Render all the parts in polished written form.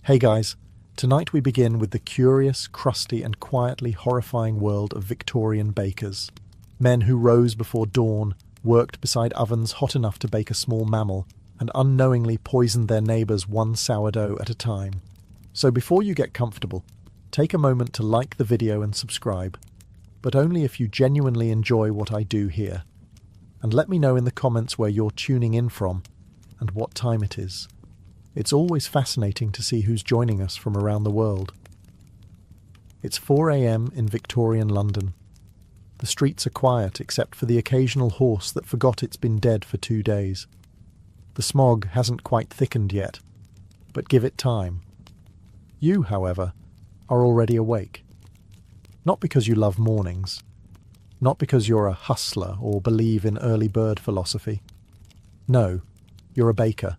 Hey guys, tonight we begin with the curious, crusty and quietly horrifying world of Victorian bakers. Men who rose before dawn, worked beside ovens hot enough to bake a small mammal, and unknowingly poisoned their neighbours one sourdough at a time. So before you get comfortable, take a moment to like the video and subscribe, but only if you genuinely enjoy what I do here. And let me know in the comments where you're tuning in from and what time it is. It's always fascinating to see who's joining us from around the world. It's 4 a.m. in Victorian London. The streets are quiet except for the occasional horse that forgot it's been dead for 2 days. The smog hasn't quite thickened yet, but give it time. You, however, are already awake. Not because you love mornings, not because you're a hustler or believe in early bird philosophy. No, you're a baker.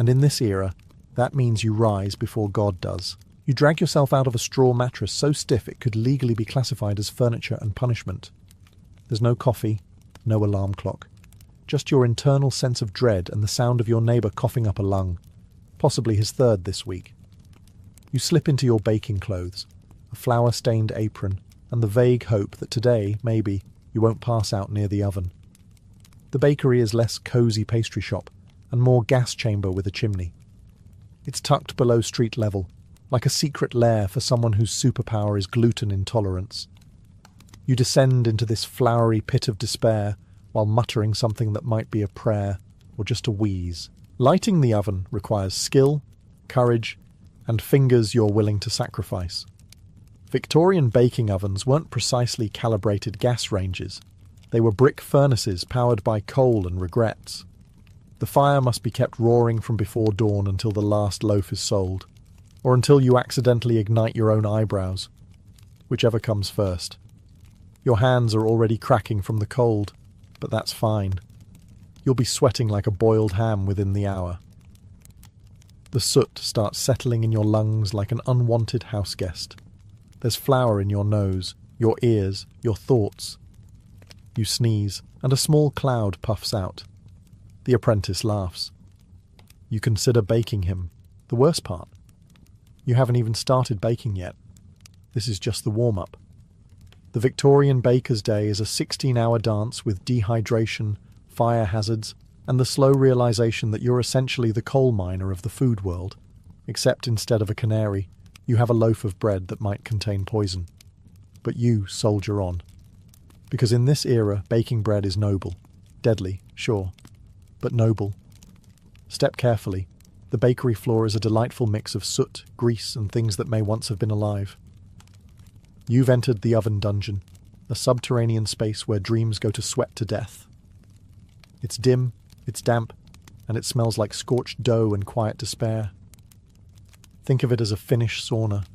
And in this era, that means you rise before God does. You drag yourself out of a straw mattress so stiff it could legally be classified as furniture and punishment. There's no coffee, no alarm clock. Just your internal sense of dread and the sound of your neighbour coughing up a lung, possibly his third this week. You slip into your baking clothes, a flour-stained apron, and the vague hope that today, maybe, you won't pass out near the oven. The bakery is less cosy pastry shop and more gas chamber with a chimney. It's tucked below street level, like a secret lair for someone whose superpower is gluten intolerance. You descend into this flowery pit of despair while muttering something that might be a prayer or just a wheeze. Lighting the oven requires skill, courage, and fingers you're willing to sacrifice. Victorian baking ovens weren't precisely calibrated gas ranges. They were brick furnaces powered by coal and regrets. The fire must be kept roaring from before dawn until the last loaf is sold, or until you accidentally ignite your own eyebrows, whichever comes first. Your hands are already cracking from the cold, but that's fine. You'll be sweating like a boiled ham within the hour. The soot starts settling in your lungs like an unwanted house guest. There's flour in your nose, your ears, your thoughts. You sneeze, and a small cloud puffs out. The apprentice laughs. You consider baking him. The worst part. You haven't even started baking yet. This is just the warm-up. The Victorian baker's day is a 16-hour dance with dehydration, fire hazards, and the slow realization that you're essentially the coal miner of the food world, except instead of a canary, you have a loaf of bread that might contain poison. But you soldier on. Because in this era, baking bread is noble. Deadly, sure, but noble. Step carefully. The bakery floor is a delightful mix of soot, grease, and things that may once have been alive. You've entered the oven dungeon, a subterranean space where dreams go to sweat to death. It's dim, it's damp, and it smells like scorched dough and quiet despair. Think of it as a Finnish sauna.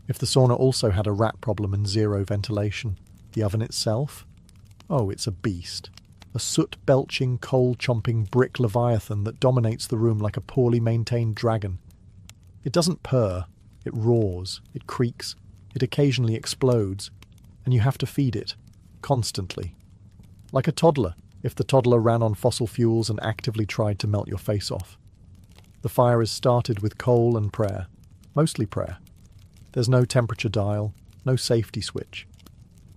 If the sauna also had a rat problem and zero ventilation, the oven itself? Oh, it's a beast. A soot-belching, coal-chomping brick leviathan that dominates the room like a poorly maintained dragon. It doesn't purr, it roars, it creaks, it occasionally explodes, and you have to feed it, constantly. Like a toddler, if the toddler ran on fossil fuels and actively tried to melt your face off. The fire is started with coal and prayer, mostly prayer. There's no temperature dial, no safety switch.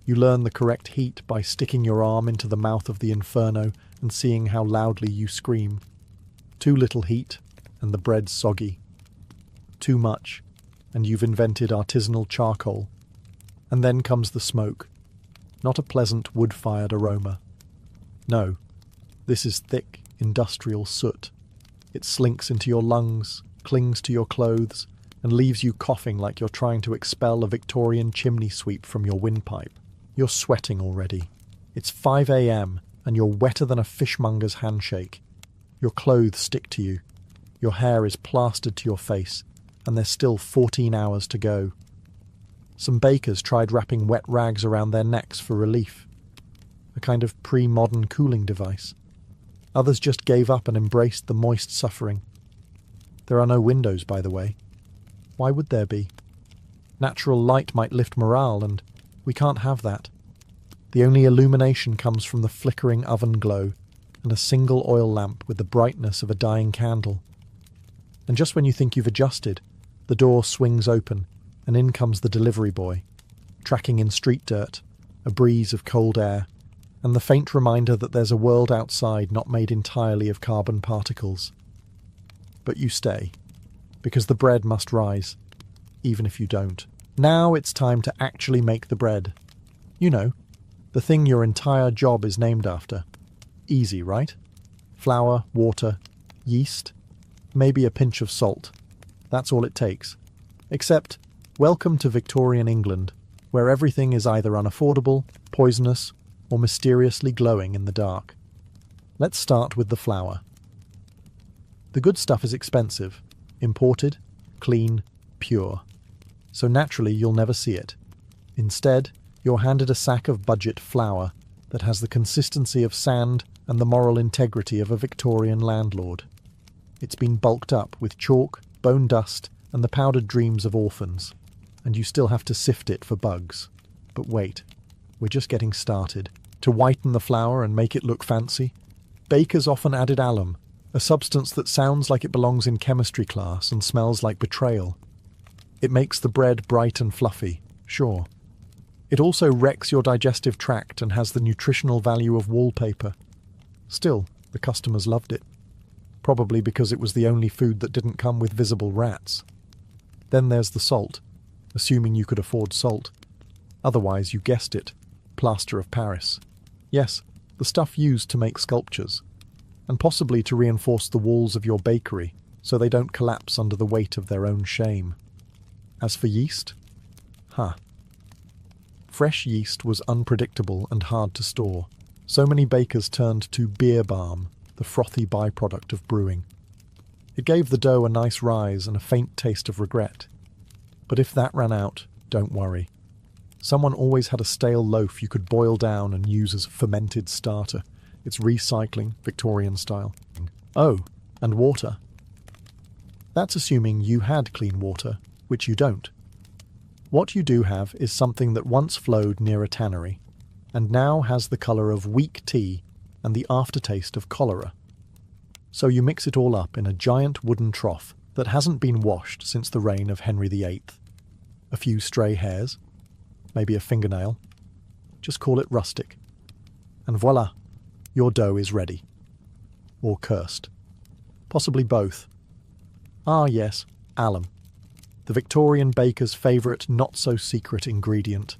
You learn the correct heat by sticking your arm into the mouth of the inferno and seeing how loudly you scream. Too little heat, and the bread's soggy. Too much, and you've invented artisanal charcoal. And then comes the smoke. Not a pleasant wood-fired aroma. No, this is thick, industrial soot. It slinks into your lungs, clings to your clothes, and leaves you coughing like you're trying to expel a Victorian chimney sweep from your windpipe. You're sweating already. It's 5 a.m. and you're wetter than a fishmonger's handshake. Your clothes stick to you. Your hair is plastered to your face, and there's still 14 hours to go. Some bakers tried wrapping wet rags around their necks for relief, a kind of pre-modern cooling device. Others just gave up and embraced the moist suffering. There are no windows, by the way. Why would there be? Natural light might lift morale, and we can't have that. The only illumination comes from the flickering oven glow and a single oil lamp with the brightness of a dying candle. And just when you think you've adjusted, The door swings open, and in comes the delivery boy, tracking in street dirt, a breeze of cold air, and the faint reminder that there's a world outside not made entirely of carbon particles. But you stay, because the bread must rise, even if you don't. Now it's time to actually make the bread. You know, the thing your entire job is named after. Easy, right? Flour, water, yeast, maybe a pinch of salt. That's all it takes. Except, welcome to Victorian England, where everything is either unaffordable, poisonous, or mysteriously glowing in the dark. Let's start with the flour. The good stuff is expensive, imported, clean, pure. So naturally you'll never see it. Instead, you're handed a sack of budget flour that has the consistency of sand and the moral integrity of a Victorian landlord. It's been bulked up with chalk, bone dust, and the powdered dreams of orphans, and you still have to sift it for bugs. But wait, we're just getting started. To whiten the flour and make it look fancy, bakers often added alum, a substance that sounds like it belongs in chemistry class and smells like betrayal. It makes the bread bright and fluffy, sure. It also wrecks your digestive tract and has the nutritional value of wallpaper. Still, the customers loved it. Probably because it was the only food that didn't come with visible rats. Then there's the salt, assuming you could afford salt. Otherwise, you guessed it, plaster of Paris. Yes, the stuff used to make sculptures, and possibly to reinforce the walls of your bakery so they don't collapse under the weight of their own shame. As for yeast? Fresh yeast was unpredictable and hard to store. So many bakers turned to beer balm, the frothy byproduct of brewing. It gave the dough a nice rise and a faint taste of regret. But if that ran out, don't worry. Someone always had a stale loaf you could boil down and use as a fermented starter. It's recycling, Victorian style. Oh, and water. That's assuming you had clean water, which you don't. What you do have is something that once flowed near a tannery, and now has the colour of weak tea and the aftertaste of cholera. So you mix it all up in a giant wooden trough that hasn't been washed since the reign of Henry VIII. A few stray hairs, maybe a fingernail. Just call it rustic. And voila, your dough is ready. Or cursed. Possibly both. Ah yes, alum. The Victorian baker's favourite not-so-secret ingredient.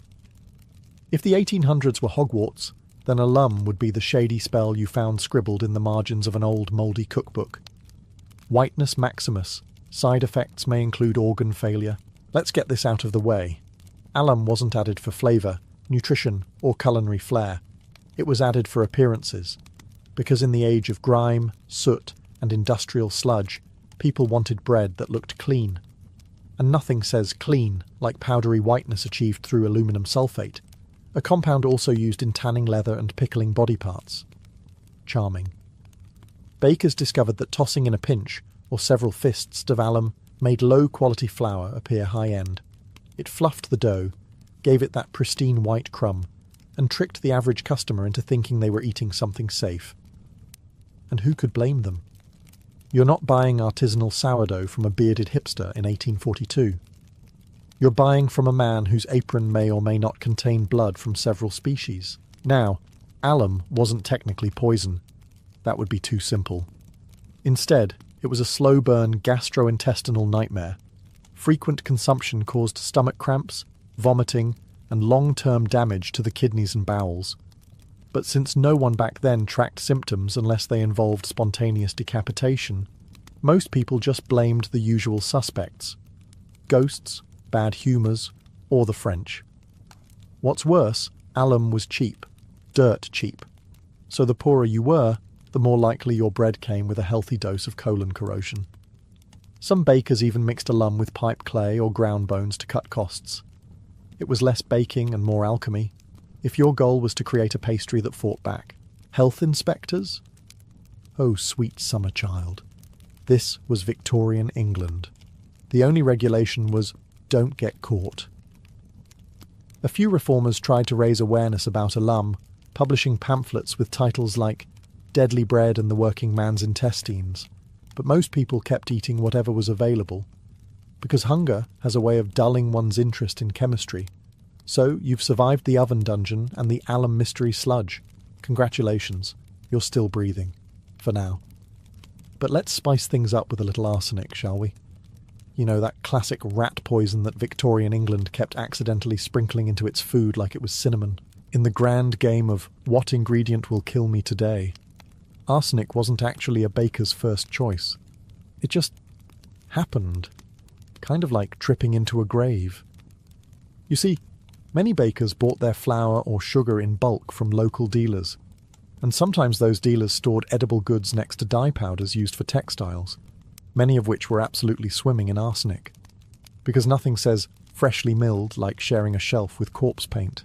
If the 1800s were Hogwarts, then alum would be the shady spell you found scribbled in the margins of an old mouldy cookbook. Whiteness maximus. Side effects may include organ failure. Let's get this out of the way. Alum wasn't added for flavour, nutrition, or culinary flair. It was added for appearances. Because in the age of grime, soot, and industrial sludge, people wanted bread that looked clean. And nothing says clean like powdery whiteness achieved through aluminum sulfate, a compound also used in tanning leather and pickling body parts. Charming. Bakers discovered that tossing in a pinch, or several fists of alum, made low-quality flour appear high-end. It fluffed the dough, gave it that pristine white crumb, and tricked the average customer into thinking they were eating something safe. And who could blame them? You're not buying artisanal sourdough from a bearded hipster in 1842. You're buying from a man whose apron may or may not contain blood from several species. Now, alum wasn't technically poison. That would be too simple. Instead, it was a slow-burn gastrointestinal nightmare. Frequent consumption caused stomach cramps, vomiting, and long-term damage to the kidneys and bowels. But since no one back then tracked symptoms unless they involved spontaneous decapitation, most people just blamed the usual suspects. Ghosts, bad humours, or the French. What's worse, alum was cheap. Dirt cheap. So the poorer you were, the more likely your bread came with a healthy dose of colon corrosion. Some bakers even mixed alum with pipe clay or ground bones to cut costs. It was less baking and more alchemy. If your goal was to create a pastry that fought back. Health inspectors? Oh, sweet summer child. This was Victorian England. The only regulation was, don't get caught. A few reformers tried to raise awareness about alum, publishing pamphlets with titles like Deadly Bread and the Working Man's Intestines, but most people kept eating whatever was available. because hunger has a way of dulling one's interest in chemistry. So you've survived the oven dungeon and the alum mystery sludge. Congratulations, you're still breathing. For now. But let's spice things up with a little arsenic, shall we? You know, that classic rat poison that Victorian England kept accidentally sprinkling into its food like it was cinnamon. In the grand game of what ingredient will kill me today, arsenic wasn't actually a baker's first choice. It just happened. Kind of like tripping into a grave. You see, many bakers bought their flour or sugar in bulk from local dealers, and sometimes those dealers stored edible goods next to dye powders used for textiles, many of which were absolutely swimming in arsenic, because nothing says freshly milled like sharing a shelf with corpse paint.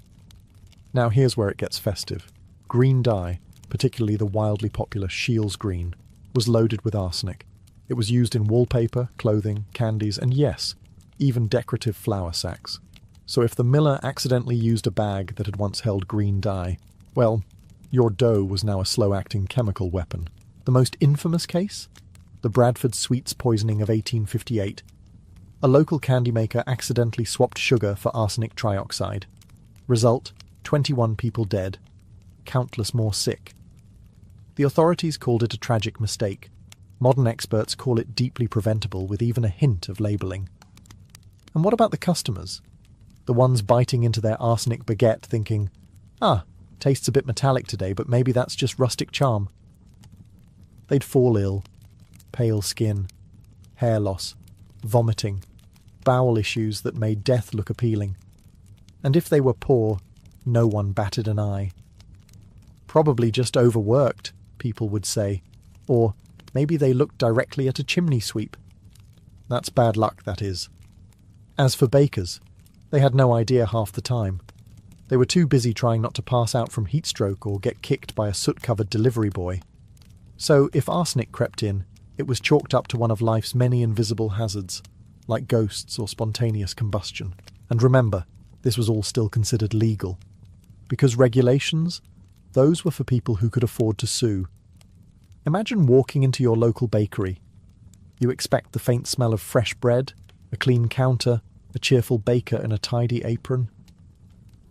Now here's where it gets festive. Green dye, particularly the wildly popular Shields green, was loaded with arsenic. It was used in wallpaper, clothing, candies, and yes, even decorative flour sacks. So if the miller accidentally used a bag that had once held green dye, well, your dough was now a slow-acting chemical weapon. The most infamous case? The Bradford sweets poisoning of 1858. A local candy maker accidentally swapped sugar for arsenic trioxide. Result, 21 people dead, countless more sick. The authorities called it a tragic mistake. Modern experts call it deeply preventable with even a hint of labelling. And what about the customers? The ones biting into their arsenic baguette thinking, tastes a bit metallic today, but maybe that's just rustic charm. They'd fall ill. Pale skin, hair loss, vomiting, bowel issues that made death look appealing. And if they were poor, no one batted an eye. Probably just overworked, people would say, or maybe they looked directly at a chimney sweep. That's bad luck, that is. As for bakers, they had no idea half the time. They were too busy trying not to pass out from heatstroke or get kicked by a soot-covered delivery boy. So if arsenic crept in, it was chalked up to one of life's many invisible hazards, like ghosts or spontaneous combustion. And remember, this was all still considered legal. Because regulations, those were for people who could afford to sue. Imagine walking into your local bakery. You expect the faint smell of fresh bread, a clean counter, a cheerful baker in a tidy apron.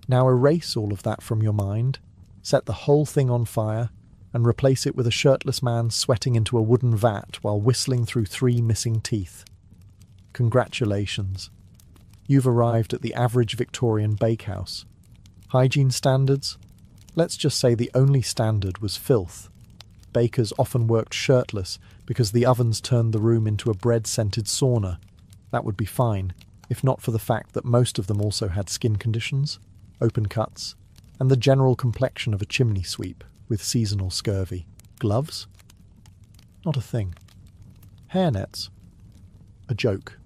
Now erase all of that from your mind, set the whole thing on fire, and replace it with a shirtless man sweating into a wooden vat while whistling through 3 missing teeth. Congratulations. You've arrived at the average Victorian bakehouse. Hygiene standards? Let's just say the only standard was filth. Bakers often worked shirtless because the ovens turned the room into a bread-scented sauna. That would be fine, if not for the fact that most of them also had skin conditions, open cuts, and the general complexion of a chimney sweep with seasonal scurvy. Gloves? Not a thing. Hairnets? A joke.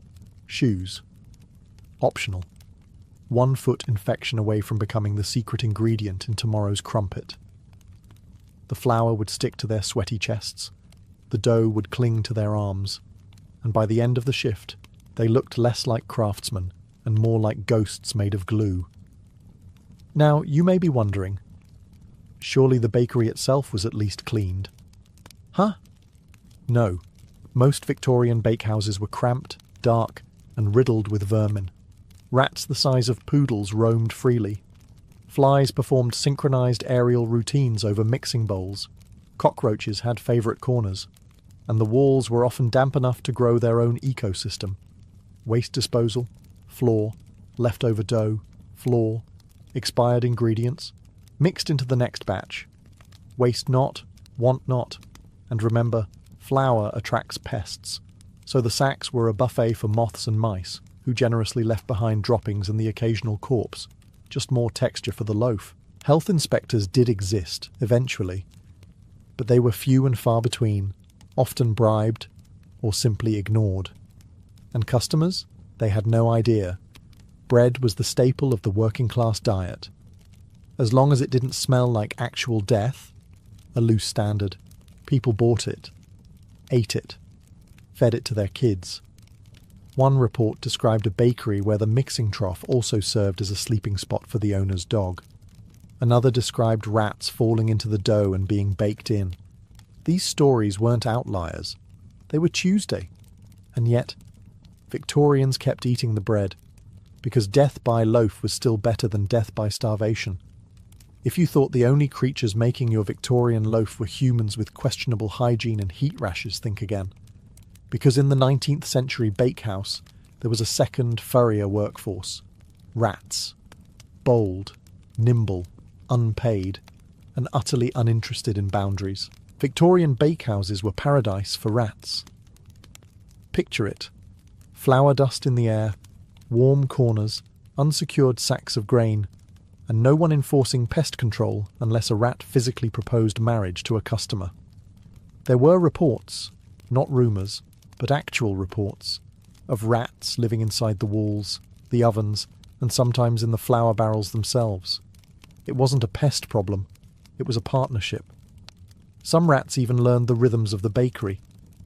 Shoes? Optional. 1 foot infection away from becoming the secret ingredient in tomorrow's crumpet. The flour would stick to their sweaty chests, the dough would cling to their arms, and by the end of the shift, they looked less like craftsmen and more like ghosts made of glue. Now, you may be wondering, surely the bakery itself was at least cleaned. Huh? No. Most Victorian bakehouses were cramped, dark, and riddled with vermin. Rats the size of poodles roamed freely. Flies performed synchronized aerial routines over mixing bowls. Cockroaches had favourite corners. And the walls were often damp enough to grow their own ecosystem. Waste disposal, floor, leftover dough, floor, expired ingredients, mixed into the next batch. Waste not, want not. And remember, flour attracts pests. So the sacks were a buffet for moths and mice, who generously left behind droppings and the occasional corpse. Just more texture for the loaf. Health inspectors did exist, eventually, but they were few and far between, often bribed or simply ignored. And customers? They had no idea. Bread was the staple of the working-class diet. As long as it didn't smell like actual death, a loose standard, people bought it, ate it, fed it to their kids. One report described a bakery where the mixing trough also served as a sleeping spot for the owner's dog. Another described rats falling into the dough and being baked in. These stories weren't outliers. They were Tuesday. And yet, Victorians kept eating the bread, because death by loaf was still better than death by starvation. If you thought the only creatures making your Victorian loaf were humans with questionable hygiene and heat rashes, think again. Because in the 19th century bakehouse, there was a second, furrier workforce. Rats. Bold, nimble, unpaid, and utterly uninterested in boundaries. Victorian bakehouses were paradise for rats. Picture it. Flour dust in the air, warm corners, unsecured sacks of grain, and no one enforcing pest control unless a rat physically proposed marriage to a customer. There were reports, not rumours, but actual reports, of rats living inside the walls, the ovens, and sometimes in the flour barrels themselves. It wasn't a pest problem, it was a partnership. Some rats even learned the rhythms of the bakery.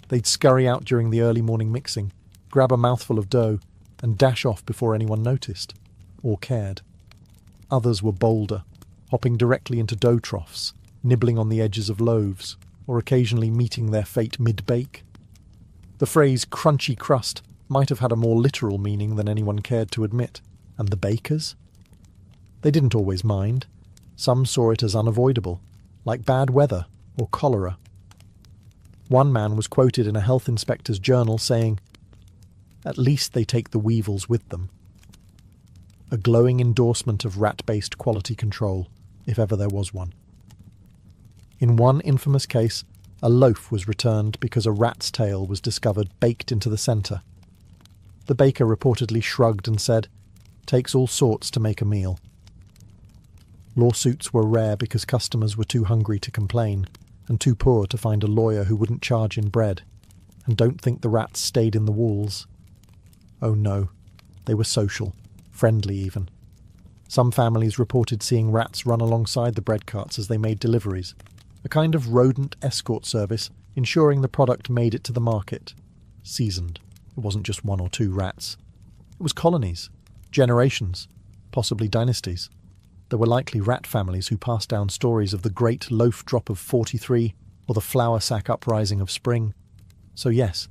They'd scurry out during the early morning mixing, grab a mouthful of dough, and dash off before anyone noticed, or cared. Others were bolder, hopping directly into dough troughs, nibbling on the edges of loaves, or occasionally meeting their fate mid-bake. The phrase crunchy crust might have had a more literal meaning than anyone cared to admit. And the bakers? They didn't always mind. Some saw it as unavoidable, like bad weather or cholera. One man was quoted in a health inspector's journal saying, "At least they take the weevils with them." A glowing endorsement of rat-based quality control, if ever there was one. In one infamous case, a loaf was returned because a rat's tail was discovered baked into the centre. The baker reportedly shrugged and said, "Takes all sorts to make a meal." Lawsuits were rare because customers were too hungry to complain, and too poor to find a lawyer who wouldn't charge in bread. And don't think the rats stayed in the walls. Oh no, they were social, friendly even. Some families reported seeing rats run alongside the bread carts as they made deliveries, a kind of rodent escort service ensuring the product made it to the market. Seasoned. It wasn't just one or two rats. It was colonies, generations, possibly dynasties. There were likely rat families who passed down stories of the Great Loaf Drop of 43 or the Flour Sack Uprising of Spring. So yes,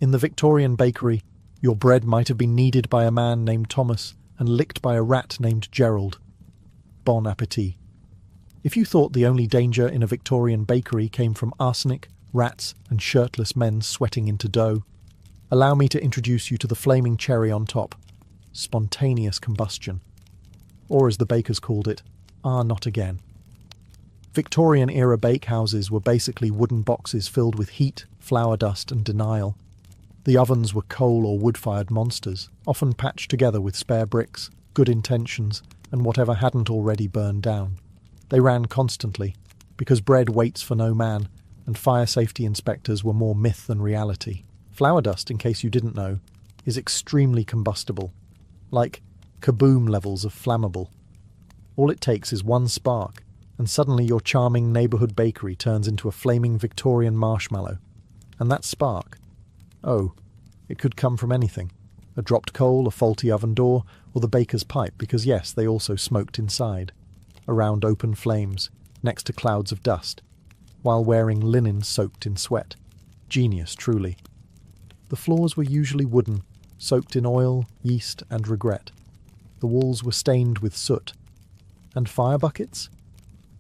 in the Victorian bakery, your bread might have been kneaded by a man named Thomas and licked by a rat named Gerald. Bon appétit. If you thought the only danger in a Victorian bakery came from arsenic, rats, and shirtless men sweating into dough, allow me to introduce you to the flaming cherry on top. Spontaneous combustion. Or as the bakers called it, not again. Victorian-era bakehouses were basically wooden boxes filled with heat, flour dust, and denial. The ovens were coal or wood-fired monsters, often patched together with spare bricks, good intentions, and whatever hadn't already burned down. They ran constantly, because bread waits for no man, and fire safety inspectors were more myth than reality. Flour dust, in case you didn't know, is extremely combustible, like kaboom levels of flammable. All it takes is one spark, and suddenly your charming neighbourhood bakery turns into a flaming Victorian marshmallow. And that spark, it could come from anything. A dropped coal, a faulty oven door, or the baker's pipe, because yes, they also smoked inside, around open flames, next to clouds of dust, while wearing linen soaked in sweat. Genius, truly. The floors were usually wooden, soaked in oil, yeast, and regret. The walls were stained with soot. And fire buckets?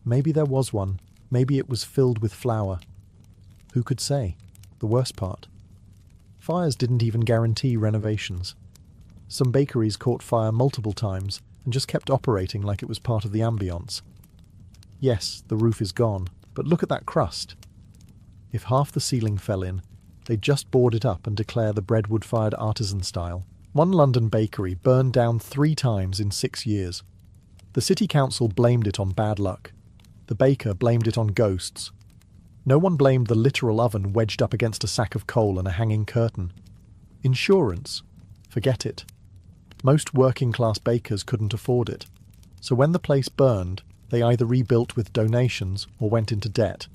Maybe there was one. Maybe it was filled with flour. Who could say? The worst part. Fires didn't even guarantee renovations. Some bakeries caught fire multiple times and just kept operating like it was part of the ambience. Yes, the roof is gone, but look at that crust. If half the ceiling fell in, they'd just board it up and declare the bread wood-fired artisan style. One London bakery burned down 3 times in 6 years. The city council blamed it on bad luck. The baker blamed it on ghosts. No one blamed the literal oven wedged up against a sack of coal and a hanging curtain. Insurance? Forget it. Most working-class bakers couldn't afford it. So when the place burned, they either rebuilt with donations or went into debt,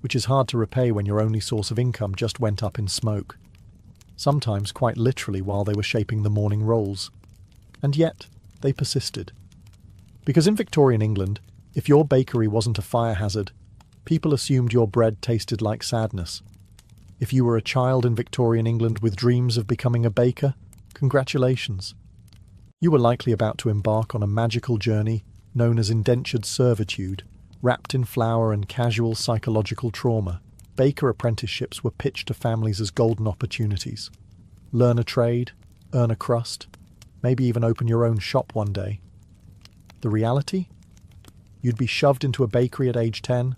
which is hard to repay when your only source of income just went up in smoke. Sometimes quite literally while they were shaping the morning rolls. And yet, they persisted. Because in Victorian England, if your bakery wasn't a fire hazard, people assumed your bread tasted like sadness. If you were a child in Victorian England with dreams of becoming a baker, congratulations. You were likely about to embark on a magical journey known as indentured servitude, wrapped in flour and casual psychological trauma. Baker apprenticeships were pitched to families as golden opportunities. Learn a trade, earn a crust, maybe even open your own shop one day. The reality? You'd be shoved into a bakery at age 10,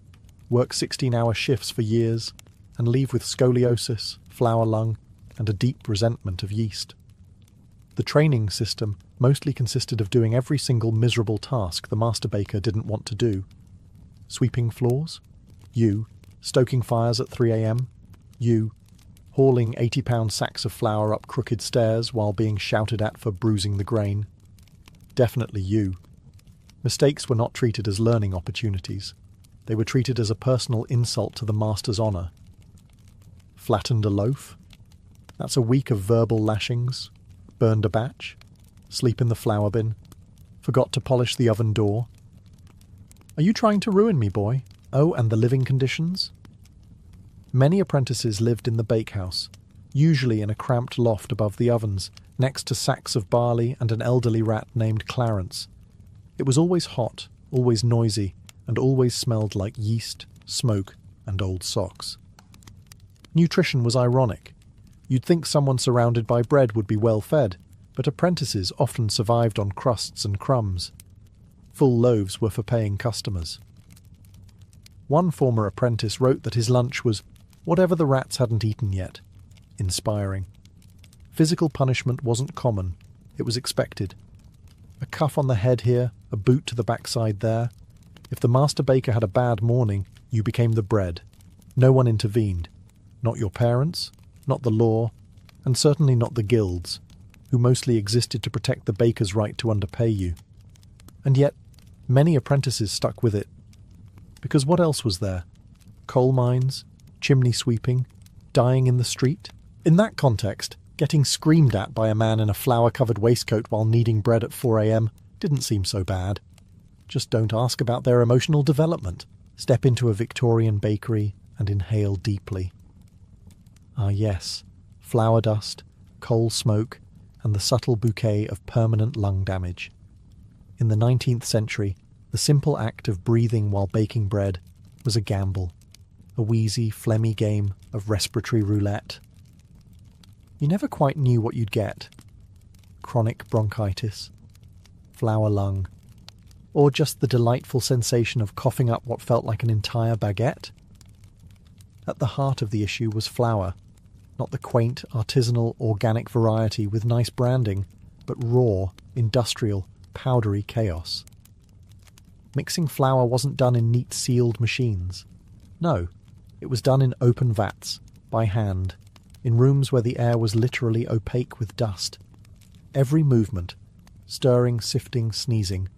work 16-hour shifts for years, and leave with scoliosis, flour lung, and a deep resentment of yeast. The training system mostly consisted of doing every single miserable task the master baker didn't want to do. Sweeping floors? You. Stoking fires at 3 a.m? You. Hauling 80-pound sacks of flour up crooked stairs while being shouted at for bruising the grain? Definitely you. Mistakes were not treated as learning opportunities. They were treated as a personal insult to the master's honour. Flattened a loaf? That's a week of verbal lashings. Burned a batch? Sleep in the flour bin? Forgot to polish the oven door? Are you trying to ruin me, boy? Oh, and the living conditions? Many apprentices lived in the bakehouse, usually in a cramped loft above the ovens, next to sacks of barley and an elderly rat named Clarence. It was always hot, always noisy, and always smelled like yeast, smoke, and old socks. Nutrition was ironic. You'd think someone surrounded by bread would be well fed, but apprentices often survived on crusts and crumbs. Full loaves were for paying customers. One former apprentice wrote that his lunch was whatever the rats hadn't eaten yet. Inspiring. Physical punishment wasn't common, it was expected. A cuff on the head here, a boot to the backside there. If the master baker had a bad morning, you became the bread. No one intervened. Not your parents, not the law, and certainly not the guilds, who mostly existed to protect the baker's right to underpay you. And yet, many apprentices stuck with it. Because what else was there? Coal mines, chimney sweeping, dying in the street? In that context, getting screamed at by a man in a flour-covered waistcoat while kneading bread at 4 a.m. didn't seem so bad. Just don't ask about their emotional development. Step into a Victorian bakery and inhale deeply. Ah yes, flour dust, coal smoke, and the subtle bouquet of permanent lung damage. In the 19th century, the simple act of breathing while baking bread was a gamble, a wheezy, phlegmy game of respiratory roulette. You never quite knew what you'd get. Chronic bronchitis, flour lung, or just the delightful sensation of coughing up what felt like an entire baguette. At the heart of the issue was flour, not the quaint, artisanal, organic variety with nice branding, but raw, industrial, powdery chaos. Mixing flour wasn't done in neat sealed machines. No, it was done in open vats, by hand, in rooms where the air was literally opaque with dust. Every movement, stirring, sifting, sneezing,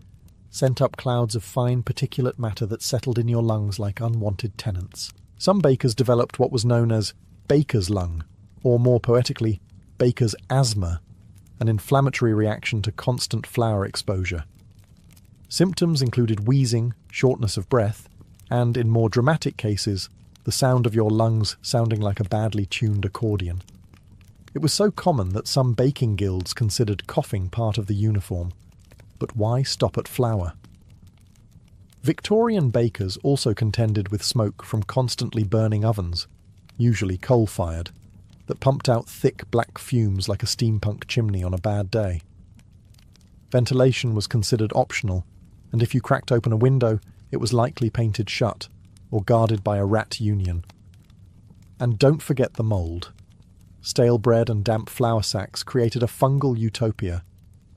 sent up clouds of fine particulate matter that settled in your lungs like unwanted tenants. Some bakers developed what was known as baker's lung, or more poetically, baker's asthma, an inflammatory reaction to constant flour exposure. Symptoms included wheezing, shortness of breath, and, in more dramatic cases, the sound of your lungs sounding like a badly tuned accordion. It was so common that some baking guilds considered coughing part of the uniform. But why stop at flour? Victorian bakers also contended with smoke from constantly burning ovens, usually coal-fired, that pumped out thick black fumes like a steampunk chimney on a bad day. Ventilation was considered optional, and if you cracked open a window, it was likely painted shut, or guarded by a rat union. And don't forget the mould. Stale bread and damp flour sacks created a fungal utopia.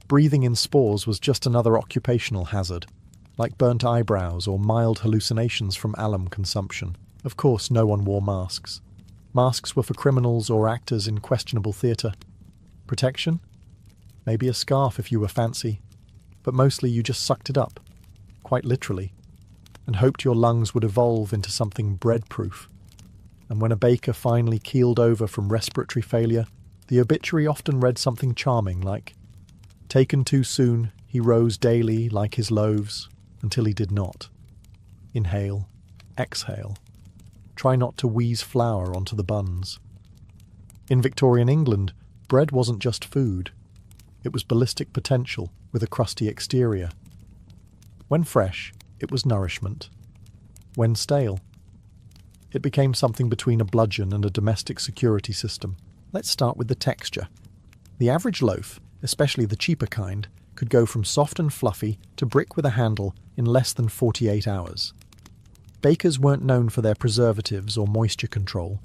Breathing in spores was just another occupational hazard, like burnt eyebrows or mild hallucinations from alum consumption. Of course, no one wore masks. Masks were for criminals or actors in questionable theatre. Protection? Maybe a scarf if you were fancy, but mostly you just sucked it up, quite literally, and hoped your lungs would evolve into something bread-proof. And when a baker finally keeled over from respiratory failure, the obituary often read something charming like, "Taken too soon, he rose daily like his loaves, until he did not. Inhale, exhale." Try not to wheeze flour onto the buns. In Victorian England, bread wasn't just food. It was ballistic potential with a crusty exterior. When fresh, it was nourishment. When stale, it became something between a bludgeon and a domestic security system. Let's start with the texture. The average loaf, especially the cheaper kind, could go from soft and fluffy to brick with a handle in less than 48 hours. Bakers weren't known for their preservatives or moisture control.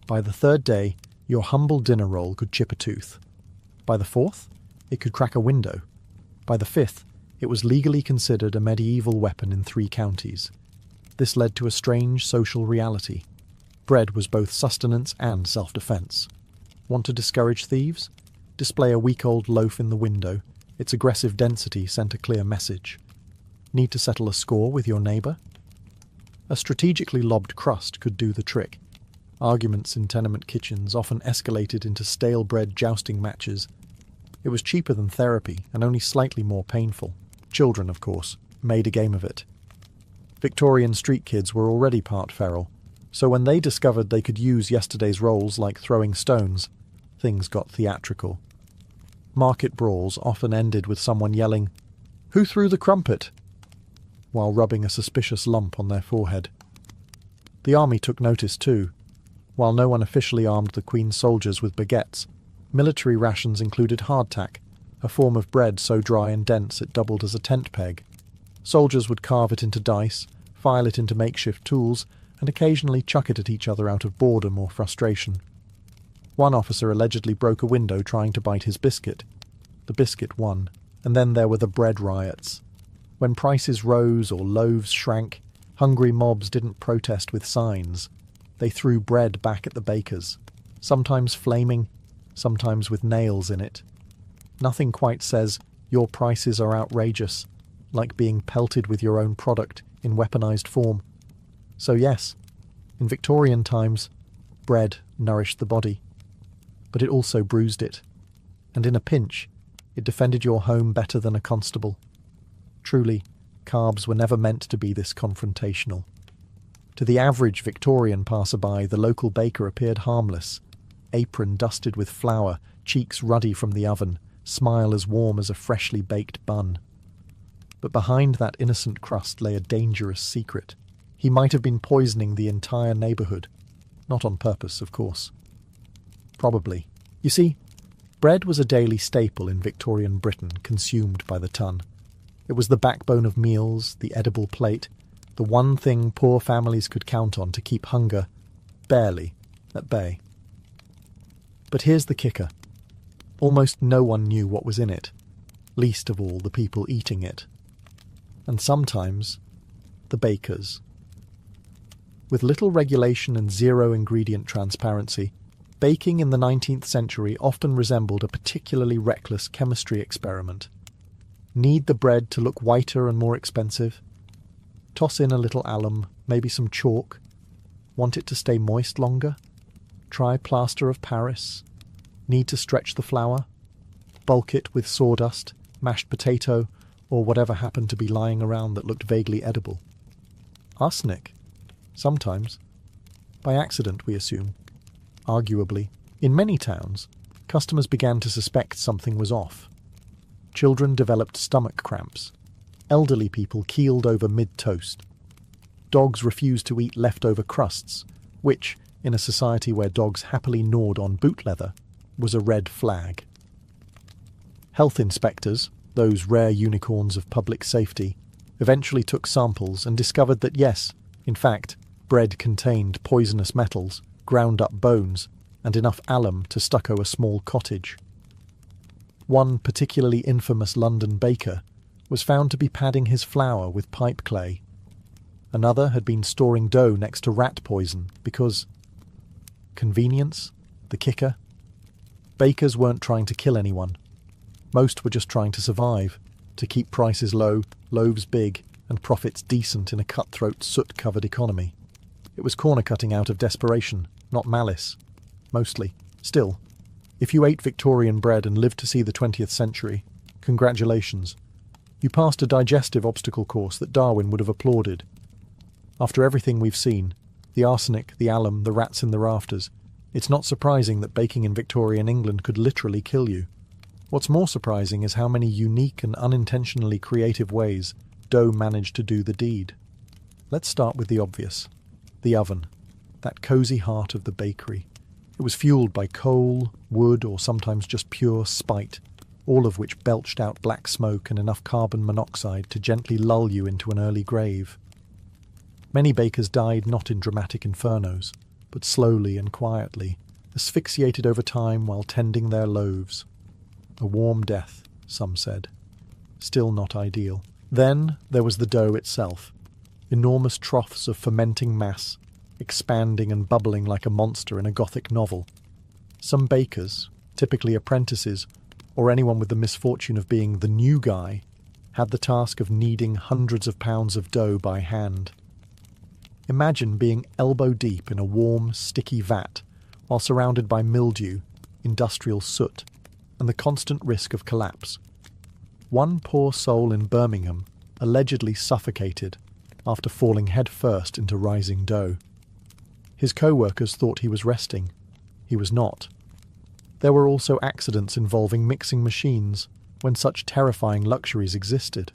By the third day, your humble dinner roll could chip a tooth. By the fourth, it could crack a window. By the fifth, it was legally considered a medieval weapon in 3 counties. This led to a strange social reality. Bread was both sustenance and self-defence. Want to discourage thieves? Display a week-old loaf in the window. Its aggressive density sent a clear message. Need to settle a score with your neighbour? A strategically lobbed crust could do the trick. Arguments in tenement kitchens often escalated into stale bread jousting matches. It was cheaper than therapy and only slightly more painful. Children, of course, made a game of it. Victorian street kids were already part feral, so when they discovered they could use yesterday's rolls like throwing stones, things got theatrical. Market brawls often ended with someone yelling, "Who threw the crumpet?" while rubbing a suspicious lump on their forehead. The army took notice too. While no one officially armed the Queen's soldiers with baguettes, military rations included hardtack, a form of bread so dry and dense it doubled as a tent peg. Soldiers would carve it into dice, file it into makeshift tools, and occasionally chuck it at each other out of boredom or frustration. One officer allegedly broke a window trying to bite his biscuit. The biscuit won, and then there were the bread riots. When prices rose or loaves shrank, hungry mobs didn't protest with signs. They threw bread back at the bakers, sometimes flaming, sometimes with nails in it. Nothing quite says, "Your prices are outrageous," like being pelted with your own product in weaponized form. So yes, in Victorian times, bread nourished the body. But it also bruised it. And in a pinch, it defended your home better than a constable. Truly, carbs were never meant to be this confrontational. To the average Victorian passerby, the local baker appeared harmless. Apron dusted with flour, cheeks ruddy from the oven, smile as warm as a freshly baked bun. But behind that innocent crust lay a dangerous secret. He might have been poisoning the entire neighbourhood. Not on purpose, of course. Probably. You see, bread was a daily staple in Victorian Britain, consumed by the ton. It was the backbone of meals, the edible plate, the one thing poor families could count on to keep hunger, barely, at bay. But here's the kicker. Almost no one knew what was in it, least of all the people eating it. And sometimes, the bakers. With little regulation and zero ingredient transparency, baking in the 19th century often resembled a particularly reckless chemistry experiment. Need the bread to look whiter and more expensive? Toss in a little alum, maybe some chalk. Want it to stay moist longer? Try plaster of Paris. Need to stretch the flour? Bulk it with sawdust, mashed potato, or whatever happened to be lying around that looked vaguely edible. Arsenic? Sometimes. By accident, we assume. Arguably, in many towns, customers began to suspect something was off. Children developed stomach cramps. Elderly people keeled over mid-toast. Dogs refused to eat leftover crusts, which, in a society where dogs happily gnawed on boot leather, was a red flag. Health inspectors, those rare unicorns of public safety, eventually took samples and discovered that yes, in fact, bread contained poisonous metals, ground-up bones, and enough alum to stucco a small cottage. One particularly infamous London baker was found to be padding his flour with pipe clay. Another had been storing dough next to rat poison because... convenience? The kicker? Bakers weren't trying to kill anyone. Most were just trying to survive, to keep prices low, loaves big, and profits decent in a cutthroat, soot-covered economy. It was corner-cutting out of desperation, not malice. Mostly. Still, if you ate Victorian bread and lived to see the 20th century, congratulations. You passed a digestive obstacle course that Darwin would have applauded. After everything we've seen, The arsenic, the alum, the rats in the rafters. It's not surprising that baking in Victorian England could literally kill you. What's more surprising is how many unique and unintentionally creative ways dough managed to do the deed. Let's start with the obvious. The oven. That cosy heart of the bakery. It was fueled by coal, wood, or sometimes just pure spite, all of which belched out black smoke and enough carbon monoxide to gently lull you into an early grave. Many bakers died not in dramatic infernos, but slowly and quietly, asphyxiated over time while tending their loaves. A warm death, some said. Still not ideal. Then there was the dough itself. Enormous troughs of fermenting mass, expanding and bubbling like a monster in a Gothic novel. Some bakers, typically apprentices, or anyone with the misfortune of being the new guy, had the task of kneading hundreds of pounds of dough by hand. Imagine being elbow-deep in a warm, sticky vat while surrounded by mildew, industrial soot, and the constant risk of collapse. One poor soul in Birmingham allegedly suffocated after falling headfirst into rising dough. His co-workers thought he was resting. He was not. There were also accidents involving mixing machines when such terrifying luxuries existed.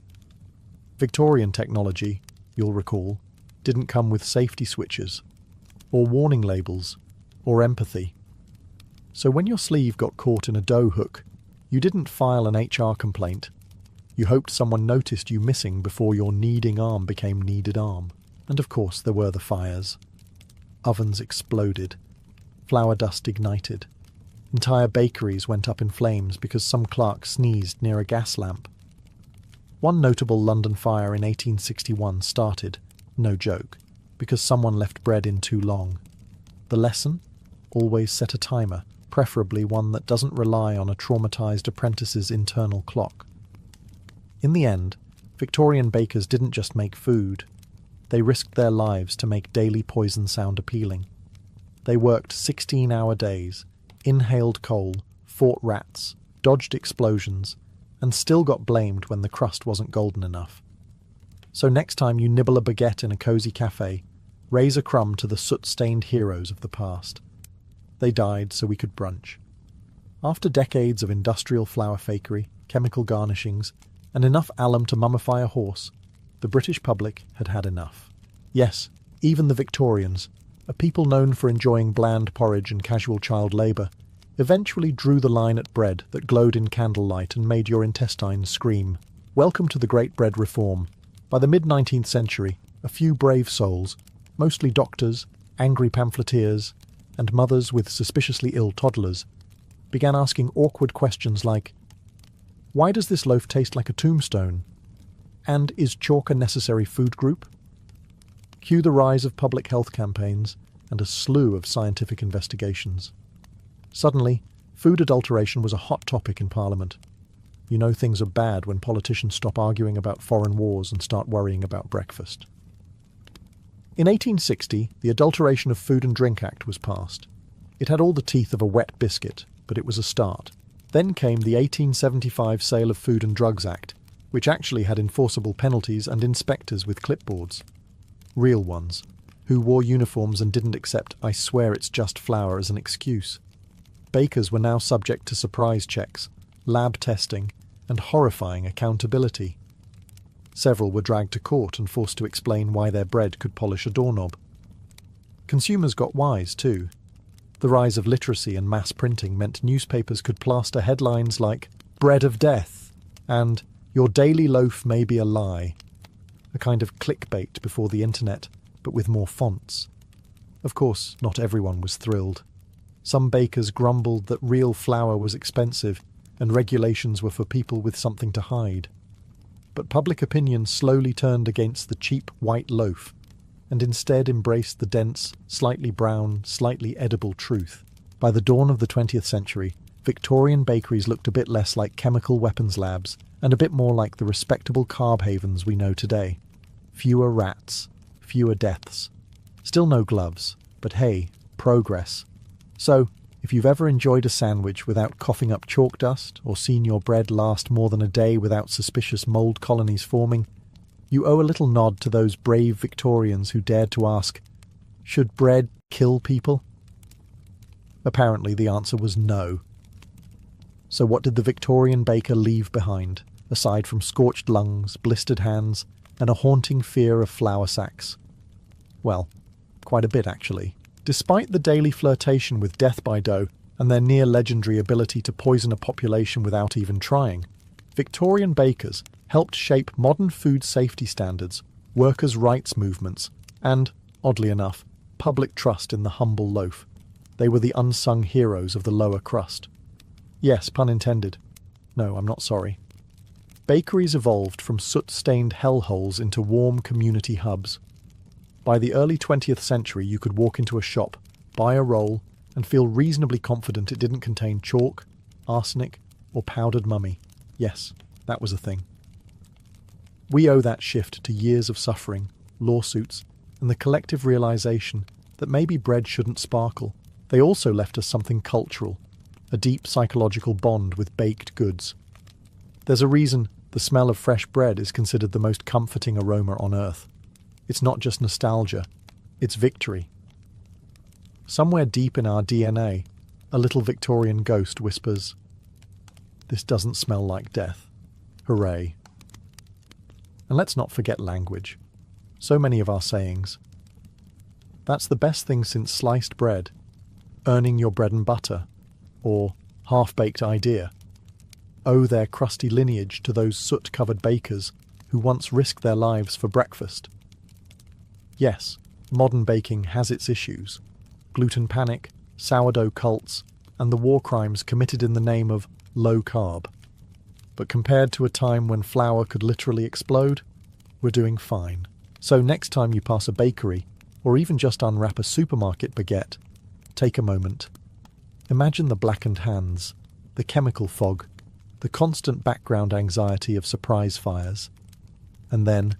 Victorian technology, you'll recall, didn't come with safety switches, or warning labels, or empathy. So when your sleeve got caught in a dough hook, you didn't file an HR complaint. You hoped someone noticed you missing before your kneading arm became kneaded arm. And of course there were the fires. Ovens exploded. Flour dust ignited. Entire bakeries went up in flames because some clerk sneezed near a gas lamp. One notable London fire in 1861 started, no joke, because someone left bread in too long. The lesson? Always set a timer, preferably one that doesn't rely on a traumatized apprentice's internal clock. In the end, Victorian bakers didn't just make food. They risked their lives to make daily poison sound appealing. They worked 16-hour days, inhaled coal, fought rats, dodged explosions, and still got blamed when the crust wasn't golden enough. So next time you nibble a baguette in a cosy cafe, raise a crumb to the soot-stained heroes of the past. They died so we could brunch. After decades of industrial flour fakery, chemical garnishings, and enough alum to mummify a horse, the British public had had enough. Yes, even the Victorians, a people known for enjoying bland porridge and casual child labour, eventually drew the line at bread that glowed in candlelight and made your intestines scream. Welcome to the Great Bread Reform. By the mid-19th century, a few brave souls, mostly doctors, angry pamphleteers, and mothers with suspiciously ill toddlers, began asking awkward questions like, why does this loaf taste like a tombstone? And is chalk a necessary food group? Cue the rise of public health campaigns and a slew of scientific investigations. Suddenly, food adulteration was a hot topic in Parliament. You know things are bad when politicians stop arguing about foreign wars and start worrying about breakfast. In 1860, the Adulteration of Food and Drink Act was passed. It had all the teeth of a wet biscuit, but it was a start. Then came the 1875 Sale of Food and Drugs Act, which actually had enforceable penalties and inspectors with clipboards. Real ones, who wore uniforms and didn't accept "I swear it's just flour" as an excuse. Bakers were now subject to surprise checks, lab testing, and horrifying accountability. Several were dragged to court and forced to explain why their bread could polish a doorknob. Consumers got wise, too. The rise of literacy and mass printing meant newspapers could plaster headlines like "Bread of Death" and "Your daily loaf may be a lie," a kind of clickbait before the internet, but with more fonts. Of course, not everyone was thrilled. Some bakers grumbled that real flour was expensive and regulations were for people with something to hide. But public opinion slowly turned against the cheap white loaf and instead embraced the dense, slightly brown, slightly edible truth. By the dawn of the 20th century, Victorian bakeries looked a bit less like chemical weapons labs and a bit more like the respectable carb havens we know today. Fewer rats, fewer deaths. Still no gloves, but hey, progress. So, if you've ever enjoyed a sandwich without coughing up chalk dust or seen your bread last more than a day without suspicious mould colonies forming, you owe a little nod to those brave Victorians who dared to ask, Should bread kill people? Apparently the answer was no. So what did the Victorian baker leave behind, aside from scorched lungs, blistered hands, and a haunting fear of flour sacks? Well, quite a bit actually. Despite the daily flirtation with death by dough and their near-legendary ability to poison a population without even trying, Victorian bakers helped shape modern food safety standards, workers' rights movements, and, oddly enough, public trust in the humble loaf. They were the unsung heroes of the lower crust. Yes, pun intended. No, I'm not sorry. Bakeries evolved from soot-stained hellholes into warm community hubs. By the early 20th century, you could walk into a shop, buy a roll, and feel reasonably confident it didn't contain chalk, arsenic, or powdered mummy. Yes, that was a thing. We owe that shift to years of suffering, lawsuits, and the collective realization that maybe bread shouldn't sparkle. They also left us something cultural, a deep psychological bond with baked goods. There's a reason the smell of fresh bread is considered the most comforting aroma on earth. It's not just nostalgia, it's victory. Somewhere deep in our DNA, a little Victorian ghost whispers, "This doesn't smell like death. Hooray." And let's not forget language. So many of our sayings. That's the best thing since sliced bread, earning your bread and butter, or half-baked idea, owe their crusty lineage to those soot-covered bakers who once risked their lives for breakfast. Yes, modern baking has its issues. Gluten panic, sourdough cults, and the war crimes committed in the name of low carb. But compared to a time when flour could literally explode, we're doing fine. So next time you pass a bakery, or even just unwrap a supermarket baguette, take a moment. Imagine the blackened hands, the chemical fog, the constant background anxiety of surprise fires. And then,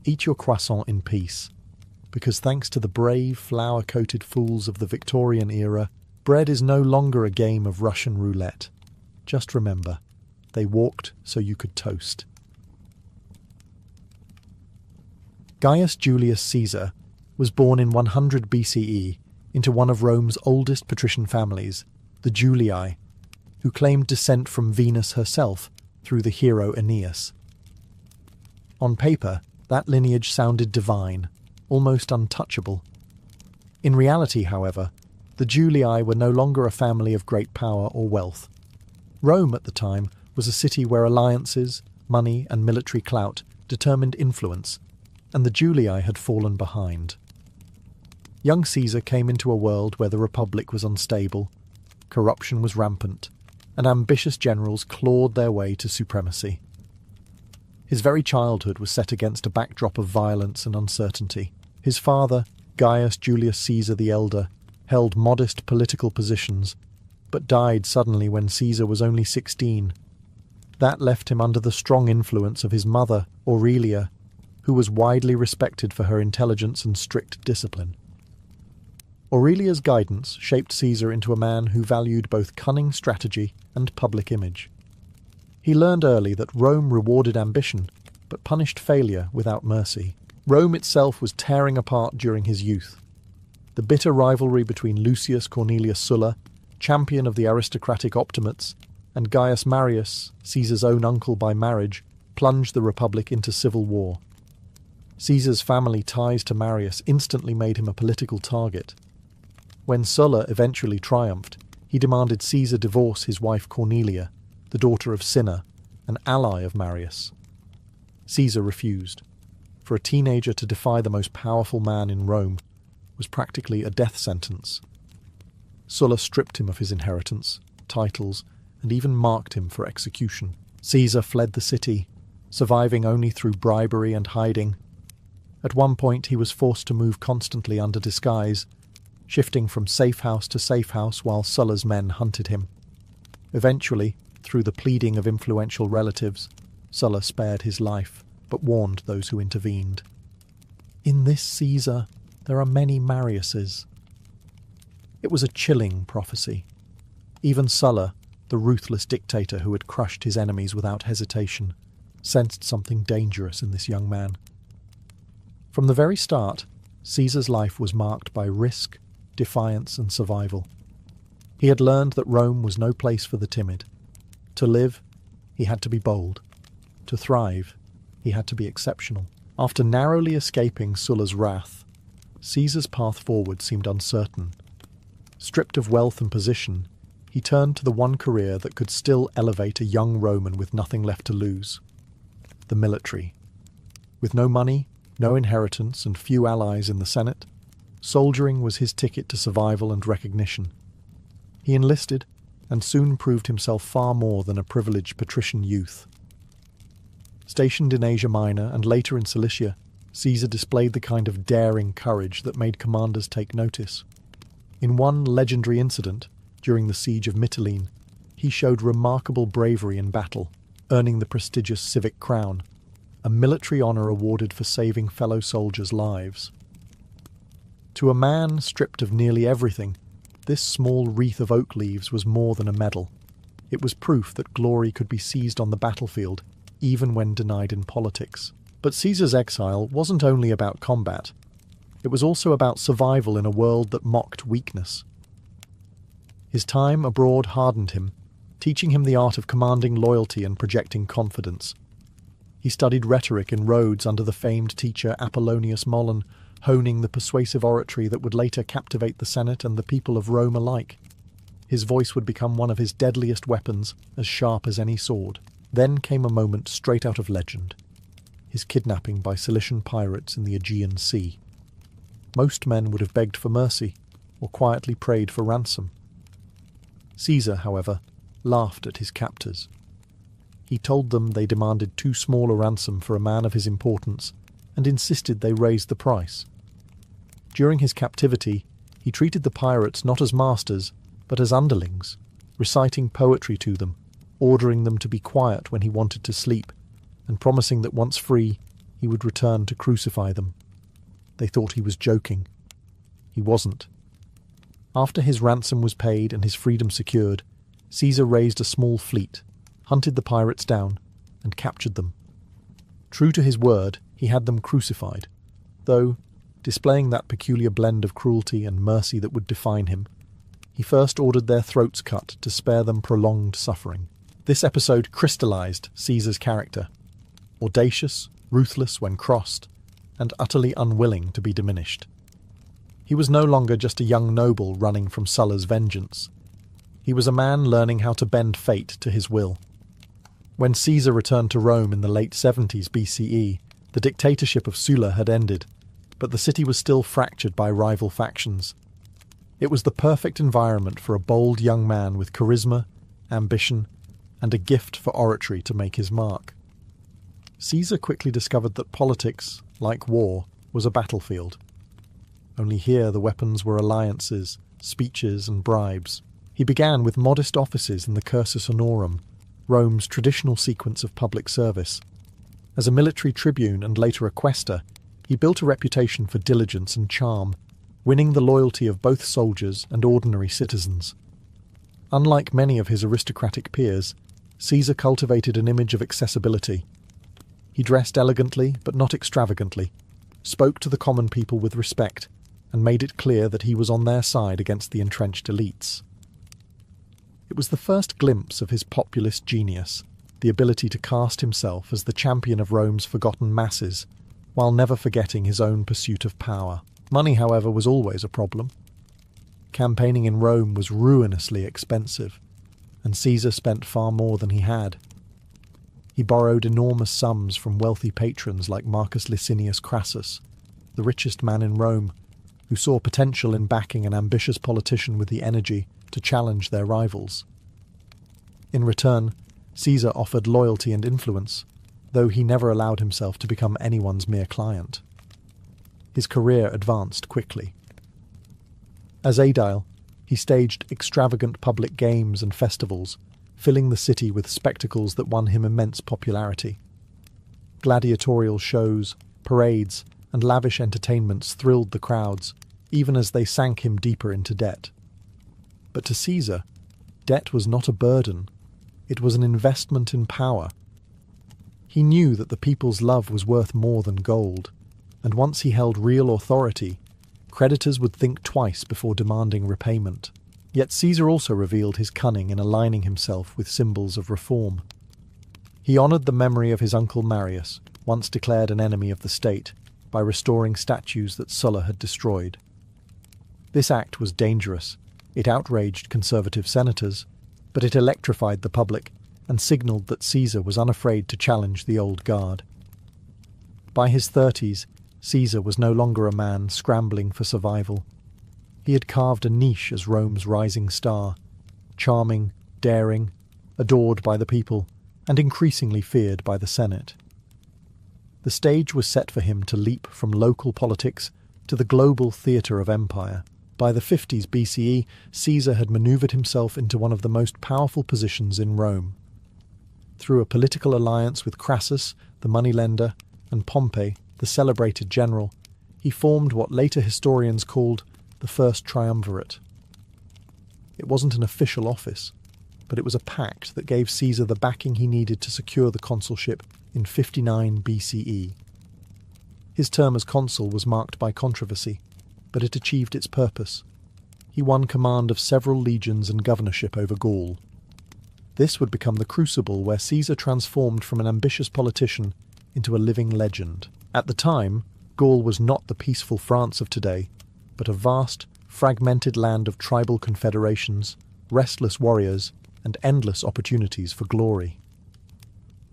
eat your croissant in peace, because thanks to the brave, flour-coated fools of the Victorian era, bread is no longer a game of Russian roulette. Just remember, they walked so you could toast. Gaius Julius Caesar was born in 100 BCE into one of Rome's oldest patrician families, the Julii, who claimed descent from Venus herself through the hero Aeneas. On paper, that lineage sounded divine, almost untouchable. In reality, however, the Julii were no longer a family of great power or wealth. Rome at the time was a city where alliances, money, and military clout determined influence, and the Julii had fallen behind. Young Caesar came into a world where the Republic was unstable, corruption was rampant, and ambitious generals clawed their way to supremacy. His very childhood was set against a backdrop of violence and uncertainty. His father, Gaius Julius Caesar the Elder, held modest political positions, but died suddenly when Caesar was only 16. That left him under the strong influence of his mother, Aurelia, who was widely respected for her intelligence and strict discipline. Aurelia's guidance shaped Caesar into a man who valued both cunning strategy and public image. He learned early that Rome rewarded ambition, but punished failure without mercy. Rome itself was tearing apart during his youth. The bitter rivalry between Lucius Cornelius Sulla, champion of the aristocratic Optimates, and Gaius Marius, Caesar's own uncle by marriage, plunged the Republic into civil war. Caesar's family ties to Marius instantly made him a political target. When Sulla eventually triumphed, he demanded Caesar divorce his wife Cornelia, the daughter of Cinna, an ally of Marius. Caesar refused. For a teenager to defy the most powerful man in Rome was practically a death sentence. Sulla stripped him of his inheritance, titles, and even marked him for execution. Caesar fled the city, surviving only through bribery and hiding. At one point he was forced to move constantly under disguise, shifting from safe house to safe house while Sulla's men hunted him. Eventually, through the pleading of influential relatives, Sulla spared his life, but warned those who intervened. In this Caesar, there are many Mariuses. It was a chilling prophecy. Even Sulla, the ruthless dictator who had crushed his enemies without hesitation, sensed something dangerous in this young man. From the very start, Caesar's life was marked by risk, defiance, and survival. He had learned that Rome was no place for the timid. To live, he had to be bold. To thrive, he had to be exceptional. After narrowly escaping Sulla's wrath, Caesar's path forward seemed uncertain. Stripped of wealth and position, he turned to the one career that could still elevate a young Roman with nothing left to lose: the military. With no money, no inheritance, and few allies in the Senate, soldiering was his ticket to survival and recognition. He enlisted, and soon proved himself far more than a privileged patrician youth. Stationed in Asia Minor and later in Cilicia, Caesar displayed the kind of daring courage that made commanders take notice. In one legendary incident, during the siege of Mytilene, he showed remarkable bravery in battle, earning the prestigious civic crown, a military honour awarded for saving fellow soldiers' lives. To a man stripped of nearly everything, this small wreath of oak leaves was more than a medal. It was proof that glory could be seized on the battlefield, even when denied in politics. But Caesar's exile wasn't only about combat. It was also about survival in a world that mocked weakness. His time abroad hardened him, teaching him the art of commanding loyalty and projecting confidence. He studied rhetoric in Rhodes under the famed teacher Apollonius Molon, honing the persuasive oratory that would later captivate the Senate and the people of Rome alike. His voice would become one of his deadliest weapons, as sharp as any sword. Then came a moment straight out of legend: his kidnapping by Cilician pirates in the Aegean Sea. Most men would have begged for mercy, or quietly prayed for ransom. Caesar, however, laughed at his captors. He told them they demanded too small a ransom for a man of his importance, and insisted they raise the price. During his captivity, he treated the pirates not as masters, but as underlings, reciting poetry to them, ordering them to be quiet when he wanted to sleep, and promising that once free, he would return to crucify them. They thought he was joking. He wasn't. After his ransom was paid and his freedom secured, Caesar raised a small fleet, hunted the pirates down, and captured them. True to his word, he had them crucified, though, displaying that peculiar blend of cruelty and mercy that would define him, he first ordered their throats cut to spare them prolonged suffering. This episode crystallized Caesar's character: audacious, ruthless when crossed, and utterly unwilling to be diminished. He was no longer just a young noble running from Sulla's vengeance. He was a man learning how to bend fate to his will. When Caesar returned to Rome in the late 70s BCE, the dictatorship of Sulla had ended, but the city was still fractured by rival factions. It was the perfect environment for a bold young man with charisma, ambition, and a gift for oratory to make his mark. Caesar quickly discovered that politics, like war, was a battlefield. Only here the weapons were alliances, speeches, and bribes. He began with modest offices in the cursus honorum, Rome's traditional sequence of public service. As a military tribune and later a quaestor, he built a reputation for diligence and charm, winning the loyalty of both soldiers and ordinary citizens. Unlike many of his aristocratic peers, Caesar cultivated an image of accessibility. He dressed elegantly but not extravagantly, spoke to the common people with respect, and made it clear that he was on their side against the entrenched elites. It was the first glimpse of his populist genius, the ability to cast himself as the champion of Rome's forgotten masses, while never forgetting his own pursuit of power. Money, however, was always a problem. Campaigning in Rome was ruinously expensive, and Caesar spent far more than he had. He borrowed enormous sums from wealthy patrons like Marcus Licinius Crassus, the richest man in Rome, who saw potential in backing an ambitious politician with the energy to challenge their rivals. In return, Caesar offered loyalty and influence, though he never allowed himself to become anyone's mere client. His career advanced quickly. As aedile, he staged extravagant public games and festivals, filling the city with spectacles that won him immense popularity. Gladiatorial shows, parades, and lavish entertainments thrilled the crowds, even as they sank him deeper into debt. But to Caesar, debt was not a burden. It was an investment in power. He knew that the people's love was worth more than gold, and once he held real authority, creditors would think twice before demanding repayment. Yet Caesar also revealed his cunning in aligning himself with symbols of reform. He honoured the memory of his uncle Marius, once declared an enemy of the state, by restoring statues that Sulla had destroyed. This act was dangerous. It outraged conservative senators, but it electrified the public and signalled that Caesar was unafraid to challenge the old guard. By his 30s, Caesar was no longer a man scrambling for survival. He had carved a niche as Rome's rising star, charming, daring, adored by the people, and increasingly feared by the Senate. The stage was set for him to leap from local politics to the global theatre of empire. By the 50s BCE, Caesar had manoeuvred himself into one of the most powerful positions in Rome. Through a political alliance with Crassus, the moneylender, and Pompey, the celebrated general, he formed what later historians called the First Triumvirate. It wasn't an official office, but it was a pact that gave Caesar the backing he needed to secure the consulship in 59 BCE. His term as consul was marked by controversy, but it achieved its purpose. He won command of several legions and governorship over Gaul. This would become the crucible where Caesar transformed from an ambitious politician into a living legend. At the time, Gaul was not the peaceful France of today, but a vast, fragmented land of tribal confederations, restless warriors, and endless opportunities for glory.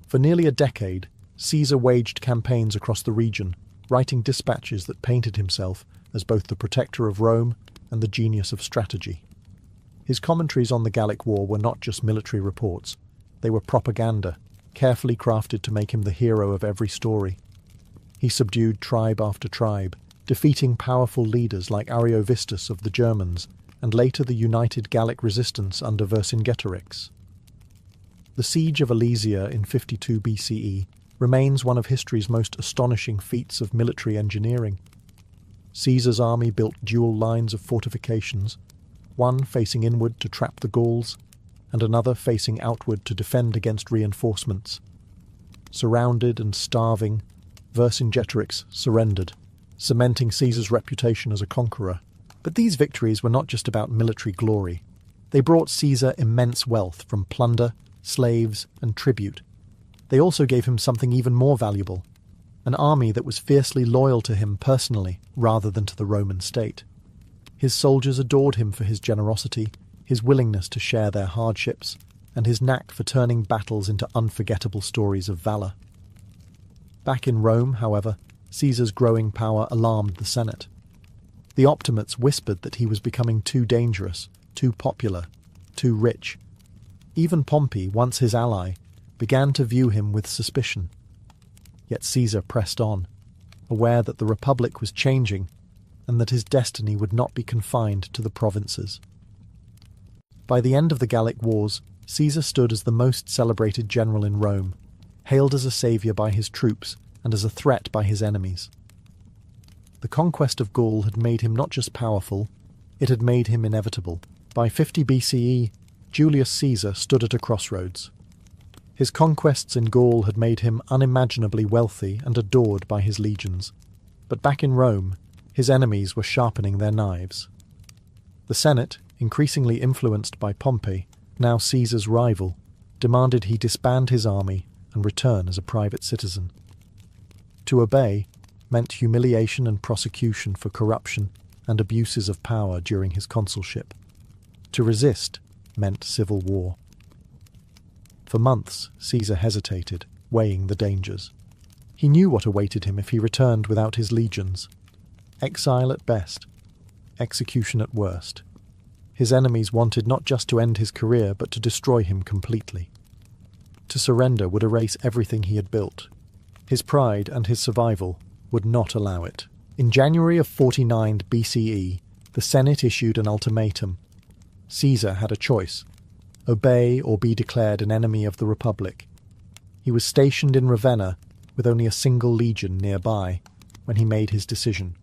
For nearly a decade, Caesar waged campaigns across the region, writing dispatches that painted himself as both the protector of Rome and the genius of strategy. His commentaries on the Gallic War were not just military reports. They were propaganda, carefully crafted to make him the hero of every story. He subdued tribe after tribe, defeating powerful leaders like Ariovistus of the Germans, and later the united Gallic resistance under Vercingetorix. The siege of Alesia in 52 BCE remains one of history's most astonishing feats of military engineering. Caesar's army built dual lines of fortifications, one facing inward to trap the Gauls, and another facing outward to defend against reinforcements. Surrounded and starving, Vercingetorix surrendered, cementing Caesar's reputation as a conqueror. But these victories were not just about military glory. They brought Caesar immense wealth from plunder, slaves, and tribute. They also gave him something even more valuable, an army that was fiercely loyal to him personally rather than to the Roman state. His soldiers adored him for his generosity, his willingness to share their hardships, and his knack for turning battles into unforgettable stories of valour. Back in Rome, however, Caesar's growing power alarmed the Senate. The Optimates whispered that he was becoming too dangerous, too popular, too rich. Even Pompey, once his ally, began to view him with suspicion. Yet Caesar pressed on, aware that the Republic was changing and that his destiny would not be confined to the provinces. By the end of the Gallic Wars, Caesar stood as the most celebrated general in Rome, hailed as a saviour by his troops and as a threat by his enemies. The conquest of Gaul had made him not just powerful, it had made him inevitable. By 50 BCE, Julius Caesar stood at a crossroads. His conquests in Gaul had made him unimaginably wealthy and adored by his legions. But back in Rome, his enemies were sharpening their knives. The Senate, increasingly influenced by Pompey, now Caesar's rival, demanded he disband his army and return as a private citizen. To obey meant humiliation and prosecution for corruption and abuses of power during his consulship. To resist meant civil war. For months, Caesar hesitated, weighing the dangers. He knew what awaited him if he returned without his legions. Exile at best, execution at worst. His enemies wanted not just to end his career, but to destroy him completely. To surrender would erase everything he had built. His pride and his survival would not allow it. In January of 49 BCE, the Senate issued an ultimatum. Caesar had a choice: obey or be declared an enemy of the Republic. He was stationed in Ravenna with only a single legion nearby when he made his decision.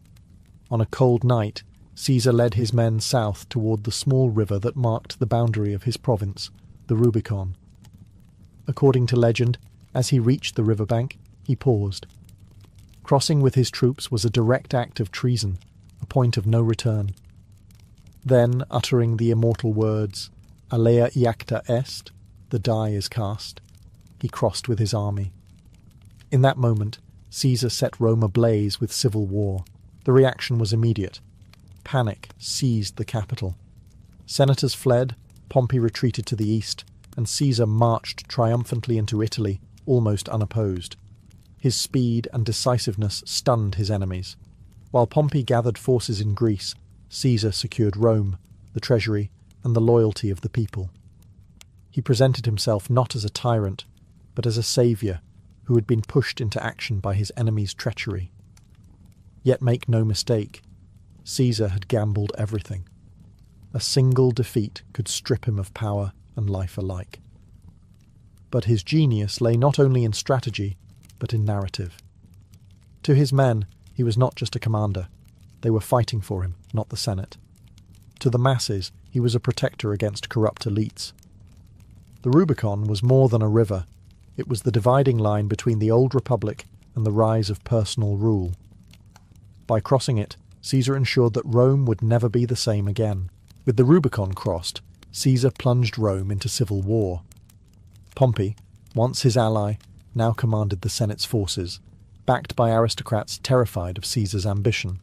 On a cold night, Caesar led his men south toward the small river that marked the boundary of his province, the Rubicon. According to legend, as he reached the riverbank, he paused. Crossing with his troops was a direct act of treason, a point of no return. Then, uttering the immortal words, "Alea iacta est," the die is cast, he crossed with his army. In that moment, Caesar set Rome ablaze with civil war. The reaction was immediate. Panic seized the capital. Senators fled, Pompey retreated to the east, and Caesar marched triumphantly into Italy, almost unopposed. His speed and decisiveness stunned his enemies. While Pompey gathered forces in Greece, Caesar secured Rome, the treasury, and the loyalty of the people. He presented himself not as a tyrant, but as a saviour who had been pushed into action by his enemies' treachery. Yet make no mistake, Caesar had gambled everything. A single defeat could strip him of power and life alike. But his genius lay not only in strategy, but in narrative. To his men, he was not just a commander. They were fighting for him, not the Senate. To the masses, he was a protector against corrupt elites. The Rubicon was more than a river. It was the dividing line between the old republic and the rise of personal rule. By crossing it, Caesar ensured that Rome would never be the same again. With the Rubicon crossed, Caesar plunged Rome into civil war. Pompey, once his ally, now commanded the Senate's forces, backed by aristocrats terrified of Caesar's ambition.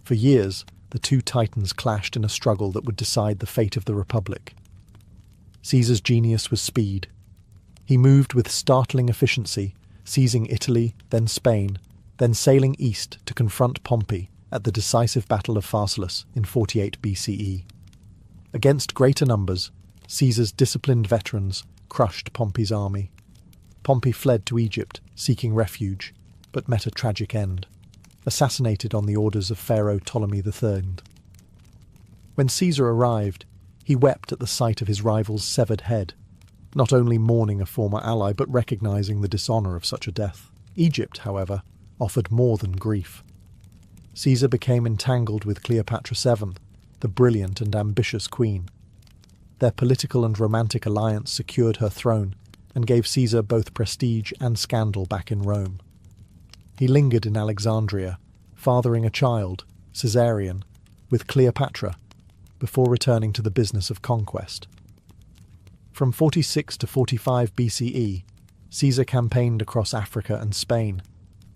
For years, the two titans clashed in a struggle that would decide the fate of the Republic. Caesar's genius was speed. He moved with startling efficiency, seizing Italy, then Spain, then sailing east to confront Pompey at the decisive Battle of Pharsalus in 48 BCE. Against greater numbers, Caesar's disciplined veterans crushed Pompey's army. Pompey fled to Egypt, seeking refuge, but met a tragic end, assassinated on the orders of Pharaoh Ptolemy III. When Caesar arrived, he wept at the sight of his rival's severed head, not only mourning a former ally, but recognizing the dishonour of such a death. Egypt, however, offered more than grief. Caesar became entangled with Cleopatra VII, the brilliant and ambitious queen. Their political and romantic alliance secured her throne and gave Caesar both prestige and scandal back in Rome. He lingered in Alexandria, fathering a child, Caesarion, with Cleopatra, before returning to the business of conquest. From 46 to 45 BCE, Caesar campaigned across Africa and Spain,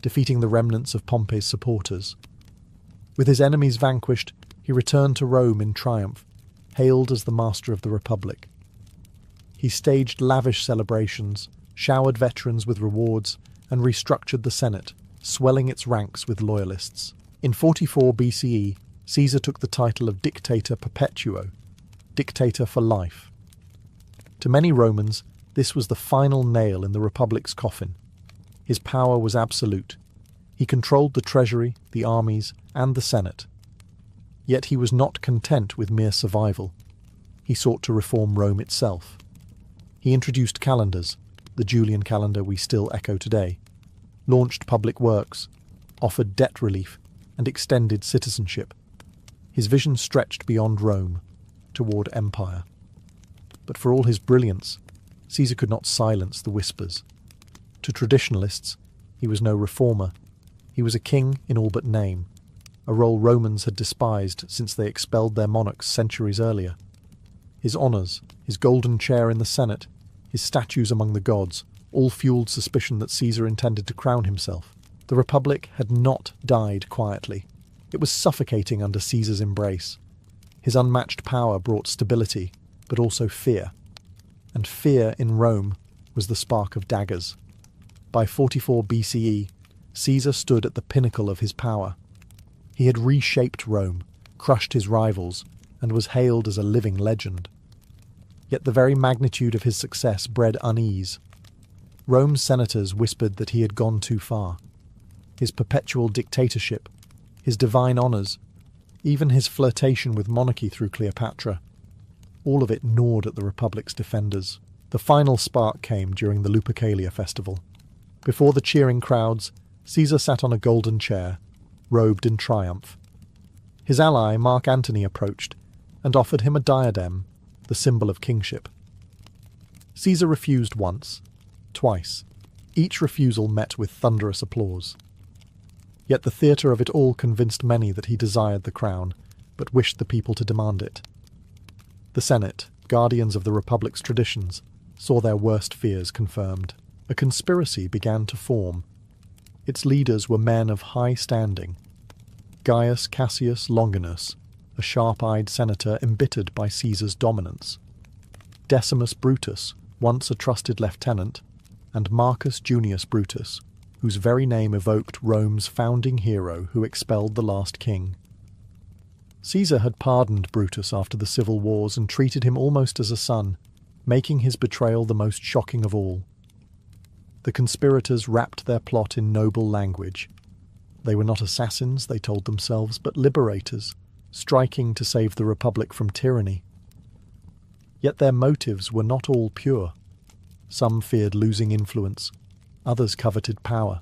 defeating the remnants of Pompey's supporters. With his enemies vanquished, he returned to Rome in triumph, hailed as the master of the Republic. He staged lavish celebrations, showered veterans with rewards, and restructured the Senate, swelling its ranks with loyalists. In 44 BCE, Caesar took the title of Dictator Perpetuo, dictator for life. To many Romans, this was the final nail in the Republic's coffin. His power was absolute. He controlled the treasury, the armies, and the Senate. Yet he was not content with mere survival. He sought to reform Rome itself. He introduced calendars, the Julian calendar we still echo today, launched public works, offered debt relief, and extended citizenship. His vision stretched beyond Rome, toward empire. But for all his brilliance, Caesar could not silence the whispers. To traditionalists, he was no reformer. He was a king in all but name, a role Romans had despised since they expelled their monarchs centuries earlier. His honours, his golden chair in the Senate, his statues among the gods, all fueled suspicion that Caesar intended to crown himself. The Republic had not died quietly. It was suffocating under Caesar's embrace. His unmatched power brought stability, but also fear. And fear in Rome was the spark of daggers. By 44 BCE, Caesar stood at the pinnacle of his power. He had reshaped Rome, crushed his rivals, and was hailed as a living legend. Yet the very magnitude of his success bred unease. Rome's senators whispered that he had gone too far. His perpetual dictatorship, his divine honours, even his flirtation with monarchy through Cleopatra, all of it gnawed at the Republic's defenders. The final spark came during the Lupercalia festival. Before the cheering crowds, Caesar sat on a golden chair, robed in triumph. His ally, Mark Antony, approached and offered him a diadem, the symbol of kingship. Caesar refused once, twice. Each refusal met with thunderous applause. Yet the theatre of it all convinced many that he desired the crown, but wished the people to demand it. The Senate, guardians of the Republic's traditions, saw their worst fears confirmed. A conspiracy began to form. Its leaders were men of high standing. Gaius Cassius Longinus, a sharp-eyed senator embittered by Caesar's dominance. Decimus Brutus, once a trusted lieutenant, and Marcus Junius Brutus, whose very name evoked Rome's founding hero who expelled the last king. Caesar had pardoned Brutus after the civil wars and treated him almost as a son, making his betrayal the most shocking of all. The conspirators wrapped their plot in noble language. They were not assassins, they told themselves, but liberators, striking to save the Republic from tyranny. Yet their motives were not all pure. Some feared losing influence, others coveted power.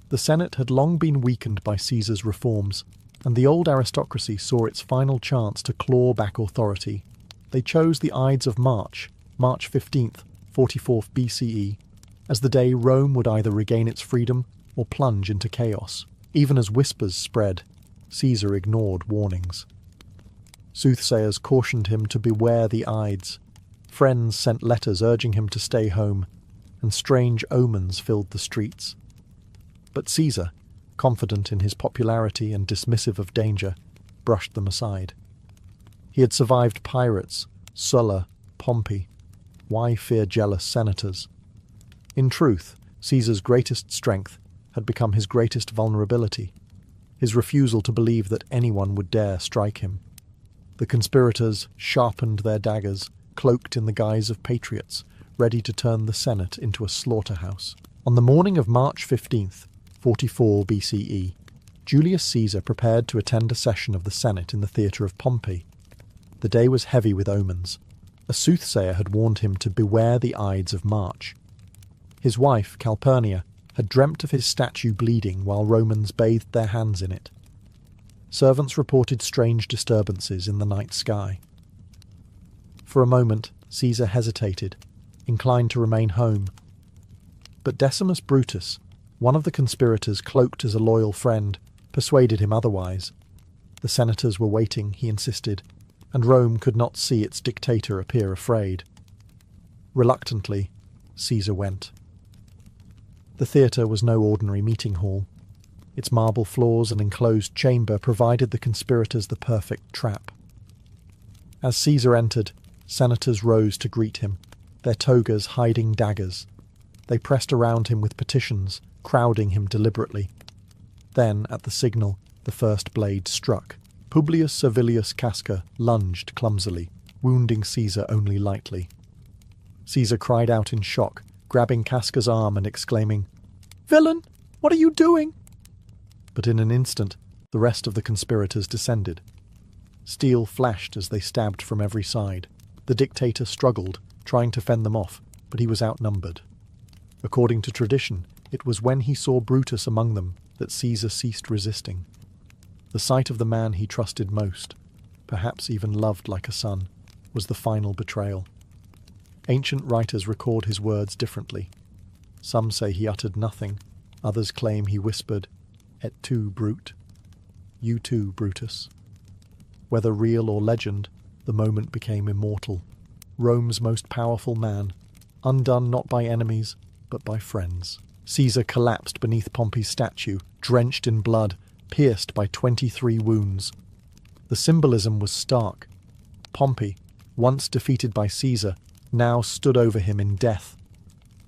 The Senate had long been weakened by Caesar's reforms, and the old aristocracy saw its final chance to claw back authority. They chose the Ides of March, March 15th, 44th BCE, as the day Rome would either regain its freedom or plunge into chaos. Even as whispers spread, Caesar ignored warnings. Soothsayers cautioned him to beware the Ides. Friends sent letters urging him to stay home, and strange omens filled the streets. But Caesar, confident in his popularity and dismissive of danger, brushed them aside. He had survived pirates, Sulla, Pompey. Why fear jealous senators? In truth, Caesar's greatest strength had become his greatest vulnerability, his refusal to believe that anyone would dare strike him. The conspirators sharpened their daggers, cloaked in the guise of patriots, ready to turn the Senate into a slaughterhouse. On the morning of March 15th, 44 BCE, Julius Caesar prepared to attend a session of the Senate in the theatre of Pompey. The day was heavy with omens. A soothsayer had warned him to beware the Ides of March. His wife, Calpurnia, had dreamt of his statue bleeding while Romans bathed their hands in it. Servants reported strange disturbances in the night sky. For a moment, Caesar hesitated, inclined to remain home. But Decimus Brutus, one of the conspirators cloaked as a loyal friend, persuaded him otherwise. The senators were waiting, he insisted, and Rome could not see its dictator appear afraid. Reluctantly, Caesar went. The theatre was no ordinary meeting hall. Its marble floors and enclosed chamber provided the conspirators the perfect trap. As Caesar entered, senators rose to greet him, their togas hiding daggers. They pressed around him with petitions, crowding him deliberately. Then, at the signal, the first blade struck. Publius Servilius Casca lunged clumsily, wounding Caesar only lightly. Caesar cried out in shock, grabbing Casca's arm and exclaiming, "Villain, what are you doing?" But in an instant, the rest of the conspirators descended. Steel flashed as they stabbed from every side. The dictator struggled, trying to fend them off, but he was outnumbered. According to tradition, it was when he saw Brutus among them that Caesar ceased resisting. The sight of the man he trusted most, perhaps even loved like a son, was the final betrayal. Ancient writers record his words differently. Some say he uttered nothing, others claim he whispered, "Et tu, Brute," "You too, Brutus." Whether real or legend, the moment became immortal. Rome's most powerful man, undone not by enemies, but by friends. Caesar collapsed beneath Pompey's statue, drenched in blood, pierced by 23 wounds. The symbolism was stark. Pompey, once defeated by Caesar, now stood over him in death.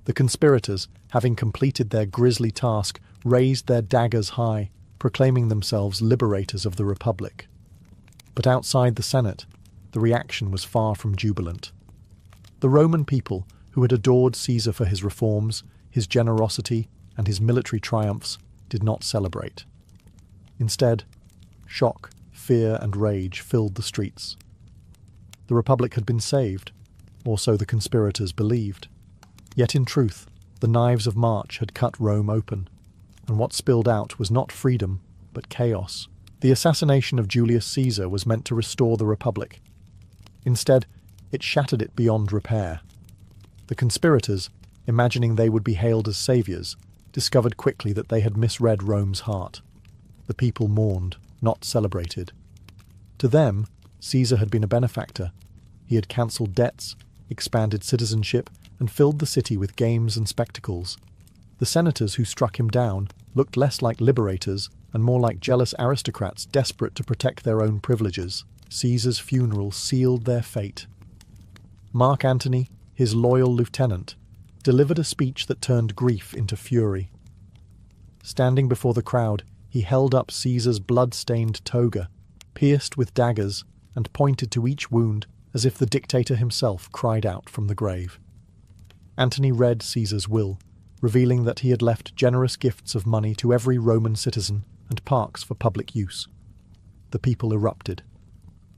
The conspirators, having completed their grisly task, raised their daggers high, proclaiming themselves liberators of the Republic. But outside the Senate, the reaction was far from jubilant. The Roman people, who had adored Caesar for his reforms, his generosity, and his military triumphs, did not celebrate. Instead, shock, fear, and rage filled the streets. The Republic had been saved, or so the conspirators believed. Yet in truth, the knives of March had cut Rome open, and what spilled out was not freedom, but chaos. The assassination of Julius Caesar was meant to restore the Republic. Instead, it shattered it beyond repair. The conspirators, imagining they would be hailed as saviours, discovered quickly that they had misread Rome's heart. The people mourned, not celebrated. To them, Caesar had been a benefactor. He had cancelled debts, expanded citizenship, and filled the city with games and spectacles. The senators who struck him down looked less like liberators and more like jealous aristocrats desperate to protect their own privileges. Caesar's funeral sealed their fate. Mark Antony, his loyal lieutenant, delivered a speech that turned grief into fury. Standing before the crowd, he held up Caesar's blood-stained toga, pierced with daggers, and pointed to each wound as if the dictator himself cried out from the grave. Antony read Caesar's will, revealing that he had left generous gifts of money to every Roman citizen and parks for public use. The people erupted.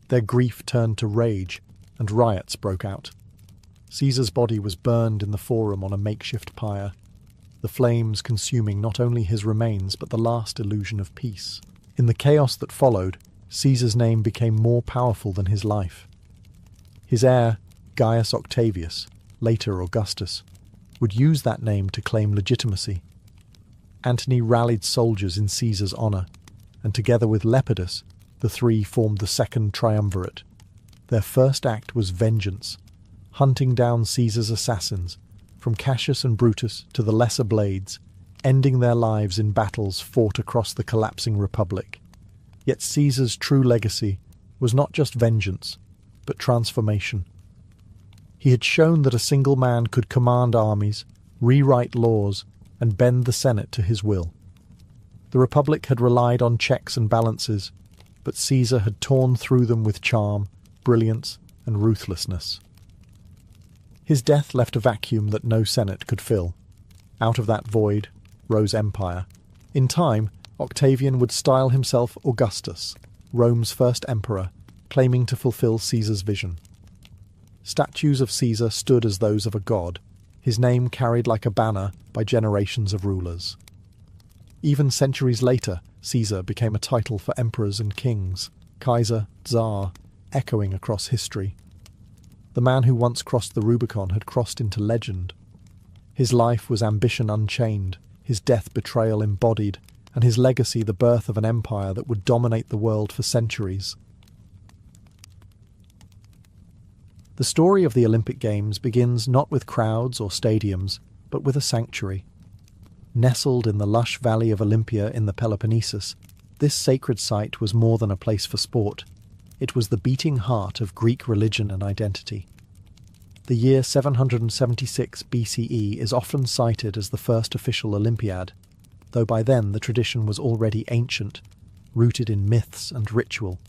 Their grief turned to rage, and riots broke out. Caesar's body was burned in the Forum on a makeshift pyre, the flames consuming not only his remains but the last illusion of peace. In the chaos that followed, Caesar's name became more powerful than his life. His heir, Gaius Octavius, later Augustus, would use that name to claim legitimacy. Antony rallied soldiers in Caesar's honour, and together with Lepidus, the three formed the Second Triumvirate. Their first act was vengeance, hunting down Caesar's assassins, from Cassius and Brutus to the lesser blades, ending their lives in battles fought across the collapsing republic. Yet Caesar's true legacy was not just vengeance, but transformation. He had shown that a single man could command armies, rewrite laws, and bend the Senate to his will. The Republic had relied on checks and balances, but Caesar had torn through them with charm, brilliance, and ruthlessness. His death left a vacuum that no Senate could fill. Out of that void rose empire. In time, Octavian would style himself Augustus, Rome's first emperor, claiming to fulfill Caesar's vision. Statues of Caesar stood as those of a god, his name carried like a banner by generations of rulers. Even centuries later, Caesar became a title for emperors and kings, Kaiser, Tsar, echoing across history. The man who once crossed the Rubicon had crossed into legend. His life was ambition unchained, his death betrayal embodied, and his legacy the birth of an empire that would dominate the world for centuries. The story of the Olympic Games begins not with crowds or stadiums, but with a sanctuary. Nestled in the lush valley of Olympia in the Peloponnesus, this sacred site was more than a place for sport. It was the beating heart of Greek religion and identity. The year 776 BCE is often cited as the first official Olympiad, though by then the tradition was already ancient, rooted in myths and ritual.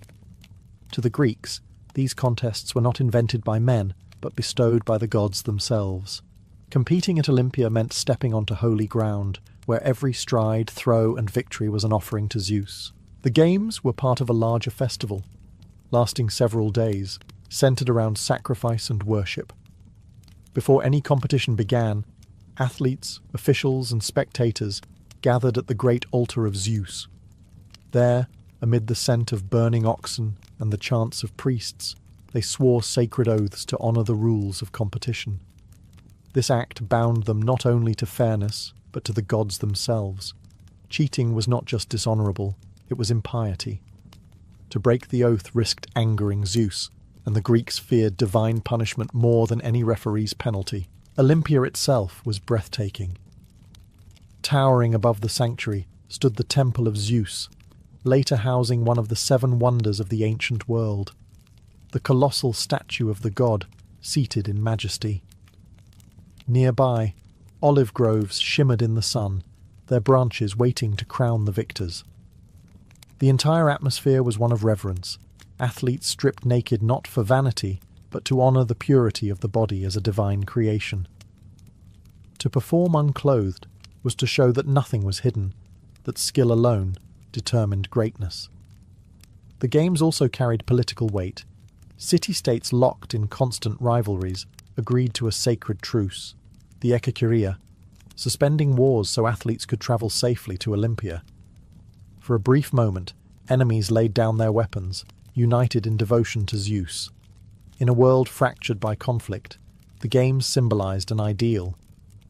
To the Greeks, these contests were not invented by men, but bestowed by the gods themselves. Competing at Olympia meant stepping onto holy ground, where every stride, throw, and victory was an offering to Zeus. The games were part of a larger festival, lasting several days, centered around sacrifice and worship. Before any competition began, athletes, officials, and spectators gathered at the great altar of Zeus. There, amid the scent of burning oxen and the chants of priests, they swore sacred oaths to honor the rules of competition. This act bound them not only to fairness, but to the gods themselves. Cheating was not just dishonorable, it was impiety. To break the oath risked angering Zeus, and the Greeks feared divine punishment more than any referee's penalty. Olympia itself was breathtaking. Towering above the sanctuary stood the Temple of Zeus, later housing one of the 7 wonders of the ancient world, the colossal statue of the god, seated in majesty. Nearby, olive groves shimmered in the sun, their branches waiting to crown the victors. The entire atmosphere was one of reverence, athletes stripped naked not for vanity, but to honour the purity of the body as a divine creation. To perform unclothed was to show that nothing was hidden, that skill alone determined greatness. The games also carried political weight. City-states locked in constant rivalries agreed to a sacred truce, the Ekakyria, suspending wars so athletes could travel safely to Olympia. For a brief moment, enemies laid down their weapons, united in devotion to Zeus. In a world fractured by conflict, the games symbolized an ideal,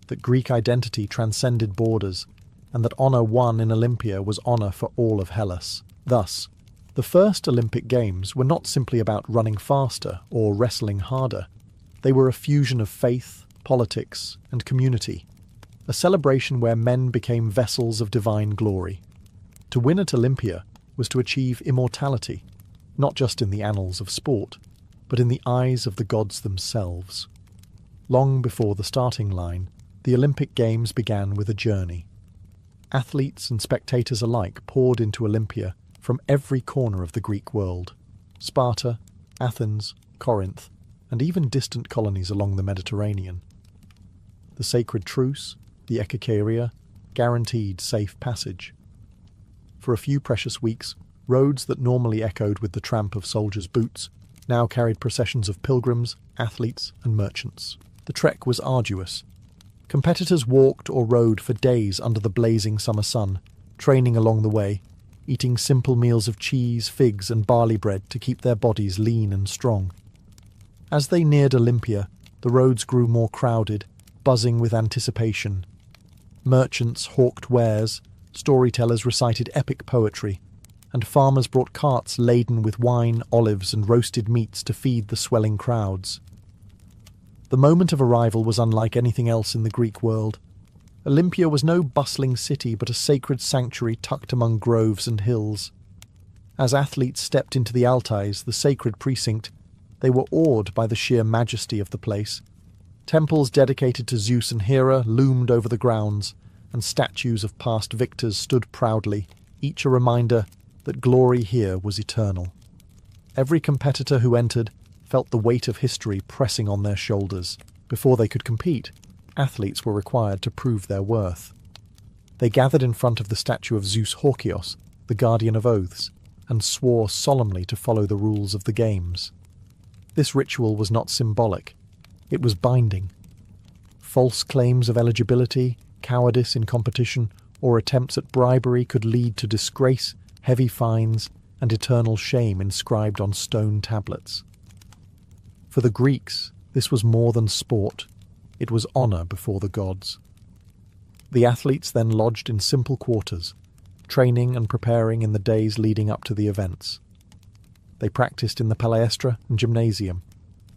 that Greek identity transcended borders, and that honour won in Olympia was honour for all of Hellas. Thus, the first Olympic Games were not simply about running faster or wrestling harder. They were a fusion of faith, politics, and community, a celebration where men became vessels of divine glory. To win at Olympia was to achieve immortality, not just in the annals of sport, but in the eyes of the gods themselves. Long before the starting line, the Olympic Games began with a journey. Athletes and spectators alike poured into Olympia from every corner of the Greek world: Sparta, Athens, Corinth, and even distant colonies along the Mediterranean. The sacred truce, the Ekakeria, guaranteed safe passage. For a few precious weeks, roads that normally echoed with the tramp of soldiers' boots now carried processions of pilgrims, athletes, and merchants. The trek was arduous. Competitors walked or rode for days under the blazing summer sun, training along the way, eating simple meals of cheese, figs, and barley bread to keep their bodies lean and strong. As they neared Olympia, the roads grew more crowded, buzzing with anticipation. Merchants hawked wares, storytellers recited epic poetry, and farmers brought carts laden with wine, olives, and roasted meats to feed the swelling crowds. The moment of arrival was unlike anything else in the Greek world. Olympia was no bustling city, but a sacred sanctuary tucked among groves and hills. As athletes stepped into the Altais, the sacred precinct, they were awed by the sheer majesty of the place. Temples dedicated to Zeus and Hera loomed over the grounds, and statues of past victors stood proudly, each a reminder that glory here was eternal. Every competitor who entered felt the weight of history pressing on their shoulders. Before they could compete, athletes were required to prove their worth. They gathered in front of the statue of Zeus Horkios, the guardian of oaths, and swore solemnly to follow the rules of the games. This ritual was not symbolic, it was binding. False claims of eligibility, cowardice in competition, or attempts at bribery could lead to disgrace, heavy fines, and eternal shame inscribed on stone tablets. For the Greeks, this was more than sport. It was honour before the gods. The athletes then lodged in simple quarters, training and preparing in the days leading up to the events. They practiced in the palaestra and gymnasium,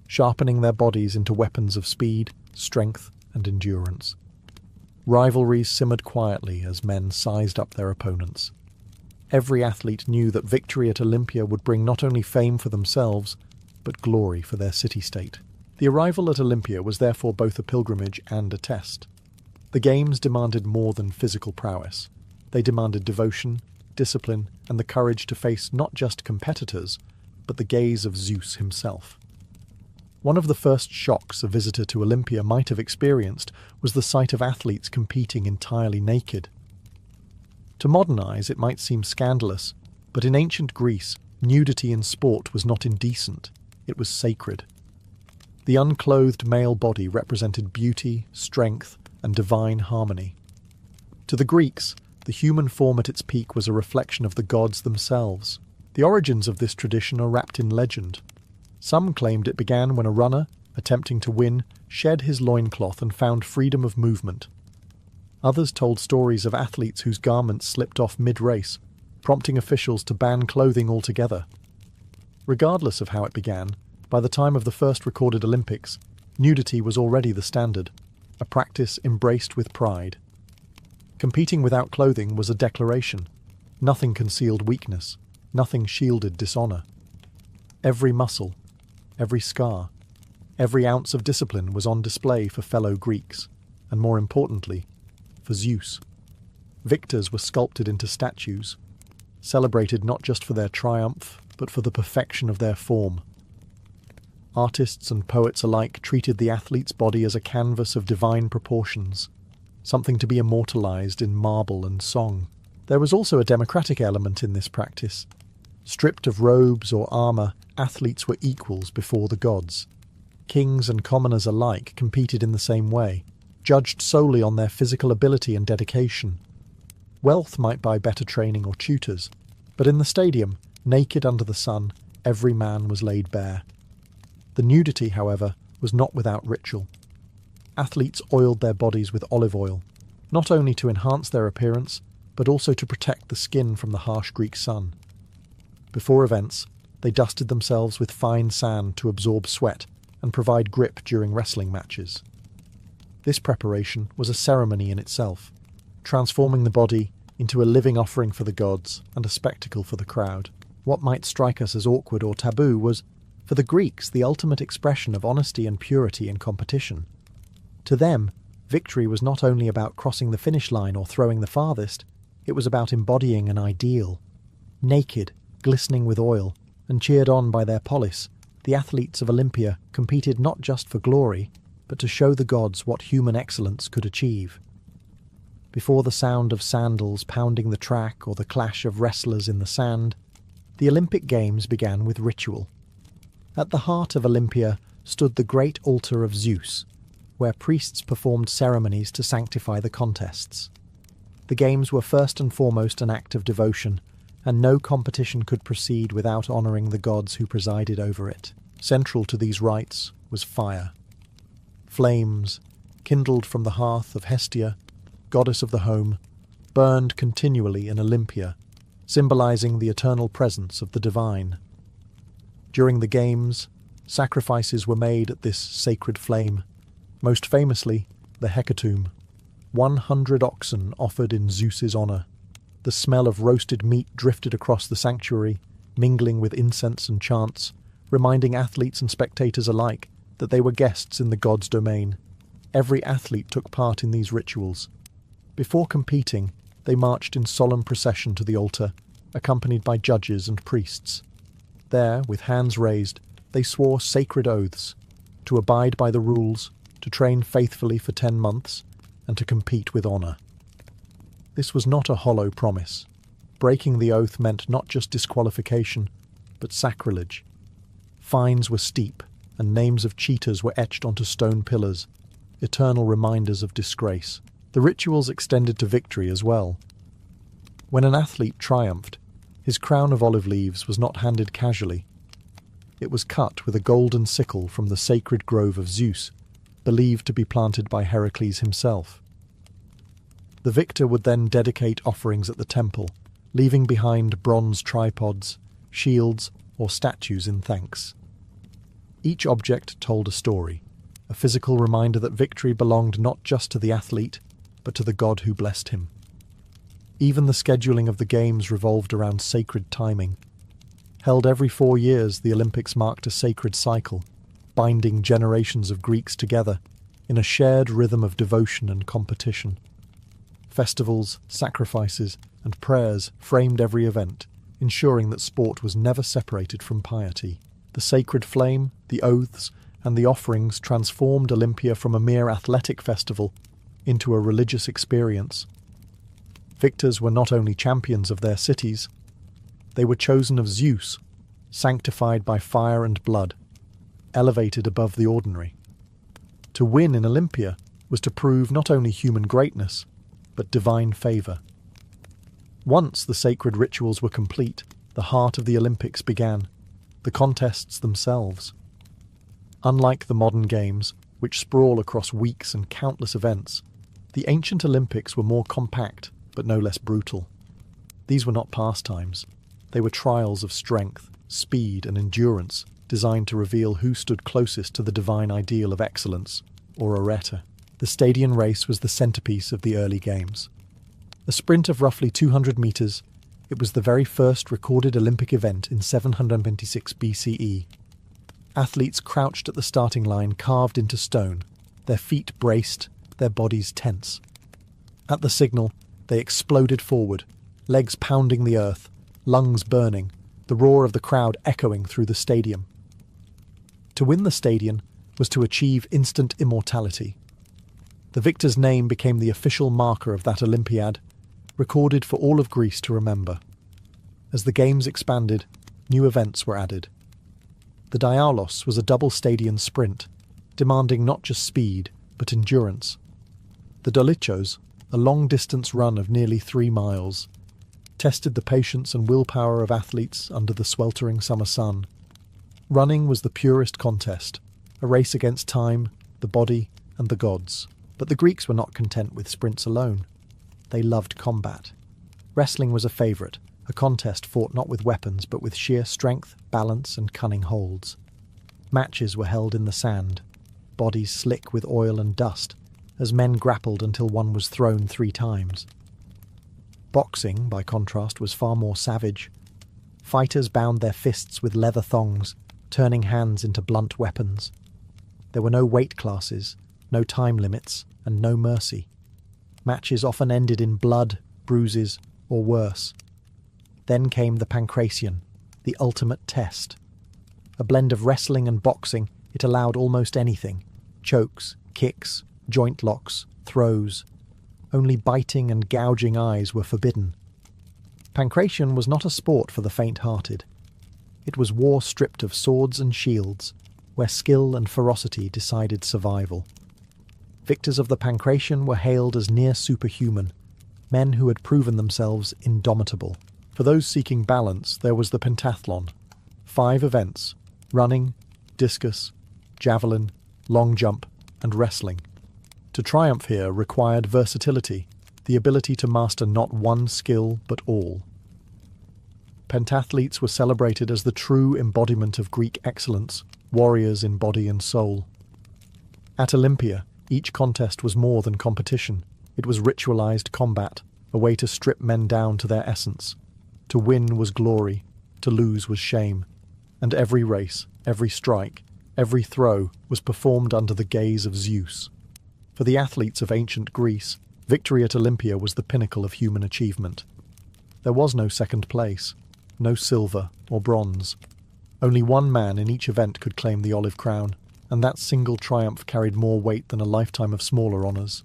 sharpening their bodies into weapons of speed, strength, and endurance. Rivalries simmered quietly as men sized up their opponents. Every athlete knew that victory at Olympia would bring not only fame for themselves, but glory for their city-state. The arrival at Olympia was therefore both a pilgrimage and a test. The games demanded more than physical prowess. They demanded devotion, discipline, and the courage to face not just competitors, but the gaze of Zeus himself. One of the first shocks a visitor to Olympia might have experienced was the sight of athletes competing entirely naked. To modern eyes it might seem scandalous, but in ancient Greece, nudity in sport was not indecent, it was sacred. The unclothed male body represented beauty, strength, and divine harmony. To the Greeks, the human form at its peak was a reflection of the gods themselves. The origins of this tradition are wrapped in legend. Some claimed it began when a runner, attempting to win, shed his loincloth and found freedom of movement. Others told stories of athletes whose garments slipped off mid-race, prompting officials to ban clothing altogether. Regardless of how it began, by the time of the first recorded Olympics, nudity was already the standard, a practice embraced with pride. Competing without clothing was a declaration. Nothing concealed weakness, nothing shielded dishonour. Every muscle, every scar, every ounce of discipline was on display for fellow Greeks, and more importantly, for Zeus. Victors were sculpted into statues, celebrated not just for their triumph, but for the perfection of their form. Artists and poets alike treated the athlete's body as a canvas of divine proportions, something to be immortalized in marble and song. There was also a democratic element in this practice. Stripped of robes or armour, athletes were equals before the gods. Kings and commoners alike competed in the same way, judged solely on their physical ability and dedication. Wealth might buy better training or tutors, but in the stadium, naked under the sun, every man was laid bare. The nudity, however, was not without ritual. Athletes oiled their bodies with olive oil, not only to enhance their appearance, but also to protect the skin from the harsh Greek sun. Before events, they dusted themselves with fine sand to absorb sweat and provide grip during wrestling matches. This preparation was a ceremony in itself, transforming the body into a living offering for the gods and a spectacle for the crowd. What might strike us as awkward or taboo was, for the Greeks, the ultimate expression of honesty and purity in competition. To them, victory was not only about crossing the finish line or throwing the farthest, it was about embodying an ideal. Naked, glistening with oil, and cheered on by their polis, the athletes of Olympia competed not just for glory, but to show the gods what human excellence could achieve. Before the sound of sandals pounding the track or the clash of wrestlers in the sand, the Olympic Games began with ritual. At the heart of Olympia stood the great altar of Zeus, where priests performed ceremonies to sanctify the contests. The games were first and foremost an act of devotion, and no competition could proceed without honouring the gods who presided over it. Central to these rites was fire. Flames, kindled from the hearth of Hestia, goddess of the home, burned continually in Olympia, symbolising the eternal presence of the divine. During the games, sacrifices were made at this sacred flame, most famously the hecatomb, 100 oxen offered in Zeus's honour. The smell of roasted meat drifted across the sanctuary, mingling with incense and chants, reminding athletes and spectators alike that they were guests in the god's domain. Every athlete took part in these rituals. Before competing, they marched in solemn procession to the altar, accompanied by judges and priests. There, with hands raised, they swore sacred oaths, to abide by the rules, to train faithfully for 10 months, and to compete with honour. This was not a hollow promise. Breaking the oath meant not just disqualification, but sacrilege. Fines were steep, and names of cheaters were etched onto stone pillars, eternal reminders of disgrace. The rituals extended to victory as well. When an athlete triumphed, his crown of olive leaves was not handed casually. It was cut with a golden sickle from the sacred grove of Zeus, believed to be planted by Heracles himself. The victor would then dedicate offerings at the temple, leaving behind bronze tripods, shields, or statues in thanks. Each object told a story, a physical reminder that victory belonged not just to the athlete, but to the god who blessed him. Even the scheduling of the games revolved around sacred timing. Held every 4 years, the Olympics marked a sacred cycle, binding generations of Greeks together in a shared rhythm of devotion and competition. Festivals, sacrifices, and prayers framed every event, ensuring that sport was never separated from piety. The sacred flame, the oaths, and the offerings transformed Olympia from a mere athletic festival into a religious experience. Victors were not only champions of their cities, they were chosen of Zeus, sanctified by fire and blood, elevated above the ordinary. To win in Olympia was to prove not only human greatness, but divine favour. Once the sacred rituals were complete, the heart of the Olympics began, the contests themselves. Unlike the modern games, which sprawl across weeks and countless events, the ancient Olympics were more compact, but no less brutal. These were not pastimes. They were trials of strength, speed, and endurance, designed to reveal who stood closest to the divine ideal of excellence, or arete. The stadium race was the centrepiece of the early games. A sprint of roughly 200 metres, it was the very first recorded Olympic event in 726 BCE. Athletes crouched at the starting line carved into stone, their feet braced, their bodies tense. At the signal, they exploded forward, legs pounding the earth, lungs burning, the roar of the crowd echoing through the stadium. To win the stadium was to achieve instant immortality. The victor's name became the official marker of that Olympiad, recorded for all of Greece to remember. As the games expanded, new events were added. The Dialos was a double stadium sprint, demanding not just speed, but endurance. The Dolichos, a long-distance run of nearly 3 miles, tested the patience and willpower of athletes under the sweltering summer sun. Running was the purest contest, a race against time, the body, and the gods. But the Greeks were not content with sprints alone. They loved combat. Wrestling was a favourite, a contest fought not with weapons but with sheer strength, balance and cunning holds. Matches were held in the sand, bodies slick with oil and dust, as men grappled until one was thrown 3 times. Boxing, by contrast, was far more savage. Fighters bound their fists with leather thongs, turning hands into blunt weapons. There were no weight classes, no time limits, and no mercy. Matches often ended in blood, bruises, or worse. Then came the pancration, the ultimate test. A blend of wrestling and boxing, it allowed almost anything. Chokes, kicks, joint locks, throws. Only biting and gouging eyes were forbidden. Pancration was not a sport for the faint-hearted. It was war stripped of swords and shields, where skill and ferocity decided survival. Victors of the pancration were hailed as near superhuman, men who had proven themselves indomitable. For those seeking balance, there was the pentathlon. 5 events: running, discus, javelin, long jump, and wrestling. To triumph here required versatility, the ability to master not one skill but all. Pentathletes were celebrated as the true embodiment of Greek excellence, warriors in body and soul. At Olympia, each contest was more than competition. It was ritualized combat, a way to strip men down to their essence. To win was glory, to lose was shame, and every race, every strike, every throw was performed under the gaze of Zeus. For the athletes of ancient Greece, victory at Olympia was the pinnacle of human achievement. There was no second place, no silver or bronze. Only one man in each event could claim the olive crown, and that single triumph carried more weight than a lifetime of smaller honours.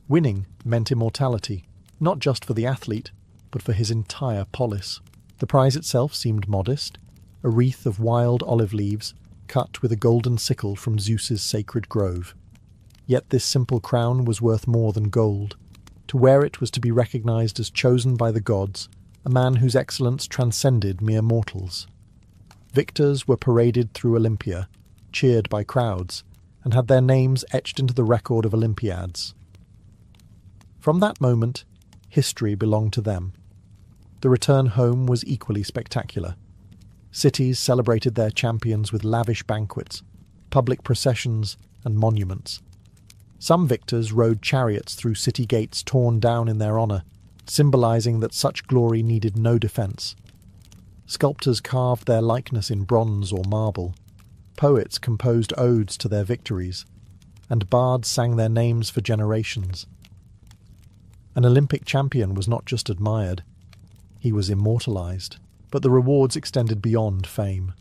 Winning meant immortality, not just for the athlete, but for his entire polis. The prize itself seemed modest, a wreath of wild olive leaves cut with a golden sickle from Zeus's sacred grove. Yet this simple crown was worth more than gold. To wear it was to be recognised as chosen by the gods, a man whose excellence transcended mere mortals. Victors were paraded through Olympia, cheered by crowds, and had their names etched into the record of Olympiads. From that moment, history belonged to them. The return home was equally spectacular. Cities celebrated their champions with lavish banquets, public processions, and monuments. Some victors rode chariots through city gates torn down in their honour, symbolising that such glory needed no defence. Sculptors carved their likeness in bronze or marble. Poets composed odes to their victories, and bards sang their names for generations. An Olympic champion was not just admired, he was immortalised, but the rewards extended beyond fame.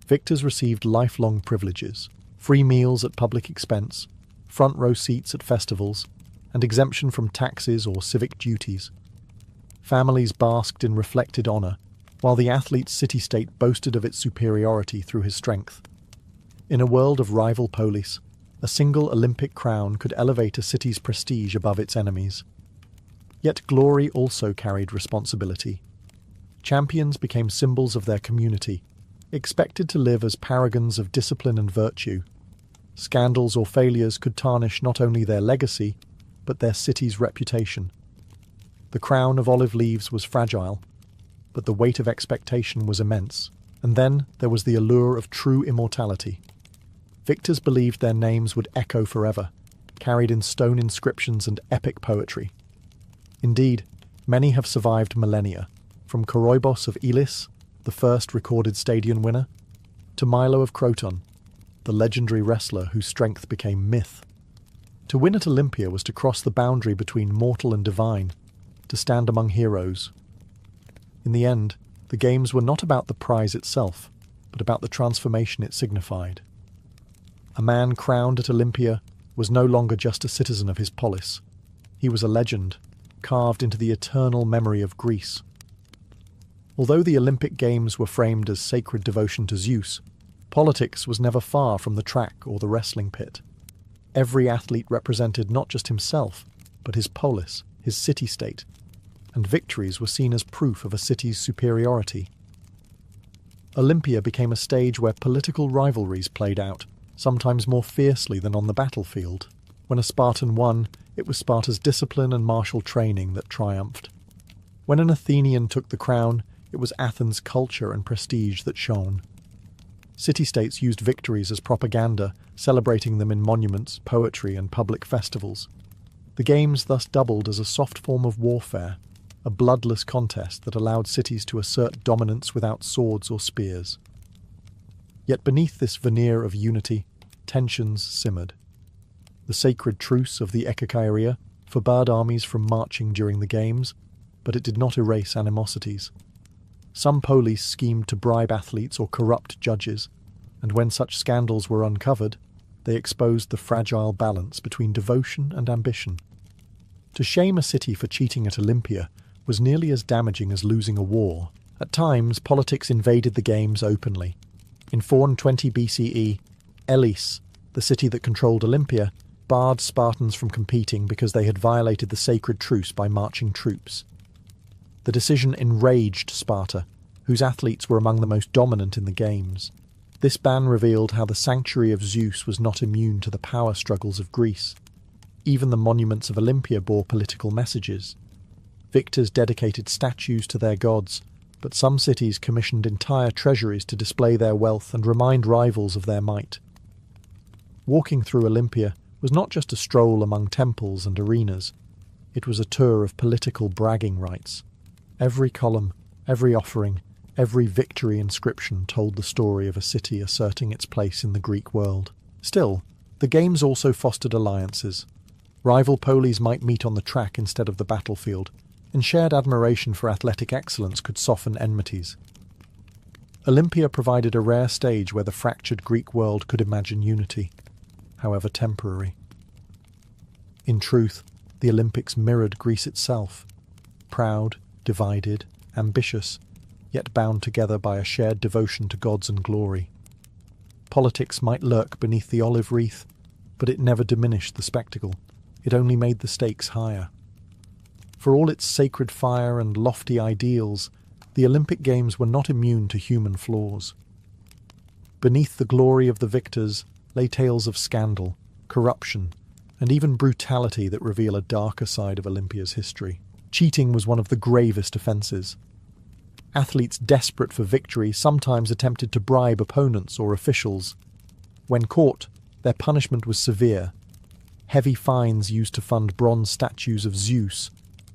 Victors received lifelong privileges, free meals at public expense, front row seats at festivals, and exemption from taxes or civic duties. Families basked in reflected honour, while the athlete's city-state boasted of its superiority through his strength. In a world of rival polis, a single Olympic crown could elevate a city's prestige above its enemies. Yet glory also carried responsibility. Champions became symbols of their community, expected to live as paragons of discipline and virtue. Scandals or failures could tarnish not only their legacy, but their city's reputation. The crown of olive leaves was fragile, but the weight of expectation was immense. And then there was the allure of true immortality. Victors believed their names would echo forever, carried in stone inscriptions and epic poetry. Indeed, many have survived millennia, from Coroibos of Elis, the first recorded stadium winner, to Milo of Croton, the legendary wrestler whose strength became myth. To win at Olympia was to cross the boundary between mortal and divine, to stand among heroes. In the end, the games were not about the prize itself, but about the transformation it signified. A man crowned at Olympia was no longer just a citizen of his polis. He was a legend, carved into the eternal memory of Greece. Although the Olympic Games were framed as sacred devotion to Zeus, politics was never far from the track or the wrestling pit. Every athlete represented not just himself, but his polis, his city-state, and victories were seen as proof of a city's superiority. Olympia became a stage where political rivalries played out, sometimes more fiercely than on the battlefield. When a Spartan won, it was Sparta's discipline and martial training that triumphed. When an Athenian took the crown, it was Athens' culture and prestige that shone. City-states used victories as propaganda, celebrating them in monuments, poetry, and public festivals. The games thus doubled as a soft form of warfare, a bloodless contest that allowed cities to assert dominance without swords or spears. Yet beneath this veneer of unity, tensions simmered. The sacred truce of the Ekaikaria forbade armies from marching during the games, but it did not erase animosities. Some police schemed to bribe athletes or corrupt judges, and when such scandals were uncovered, they exposed the fragile balance between devotion and ambition. To shame a city for cheating at Olympia was nearly as damaging as losing a war. At times, politics invaded the games openly. In 420 BCE, Elis, the city that controlled Olympia, barred Spartans from competing because they had violated the sacred truce by marching troops. The decision enraged Sparta, whose athletes were among the most dominant in the games. This ban revealed how the sanctuary of Zeus was not immune to the power struggles of Greece. Even the monuments of Olympia bore political messages. Victors dedicated statues to their gods, but some cities commissioned entire treasuries to display their wealth and remind rivals of their might. Walking through Olympia was not just a stroll among temples and arenas. It was a tour of political bragging rights. Every column, every offering, every victory inscription told the story of a city asserting its place in the Greek world. Still, the games also fostered alliances. Rival polis might meet on the track instead of the battlefield, and shared admiration for athletic excellence could soften enmities. Olympia provided a rare stage where the fractured Greek world could imagine unity, however temporary. In truth, the Olympics mirrored Greece itself, proud, divided, ambitious, yet bound together by a shared devotion to gods and glory. Politics might lurk beneath the olive wreath, but it never diminished the spectacle. It only made the stakes higher. For all its sacred fire and lofty ideals, the Olympic Games were not immune to human flaws. Beneath the glory of the victors lay tales of scandal, corruption, and even brutality that reveal a darker side of Olympia's history. Cheating was one of the gravest offences. Athletes desperate for victory sometimes attempted to bribe opponents or officials. When caught, their punishment was severe. Heavy fines used to fund bronze statues of Zeus,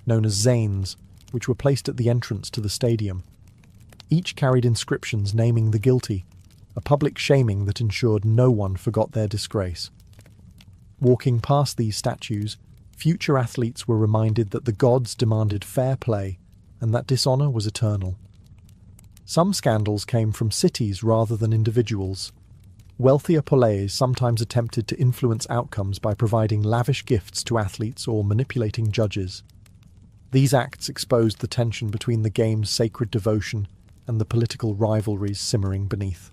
known as Zanes, which were placed at the entrance to the stadium. Each carried inscriptions naming the guilty, a public shaming that ensured no one forgot their disgrace. Walking past these statues, future athletes were reminded that the gods demanded fair play and that dishonour was eternal. Some scandals came from cities rather than individuals. Wealthier poleis sometimes attempted to influence outcomes by providing lavish gifts to athletes or manipulating judges. These acts exposed the tension between the game's sacred devotion and the political rivalries simmering beneath.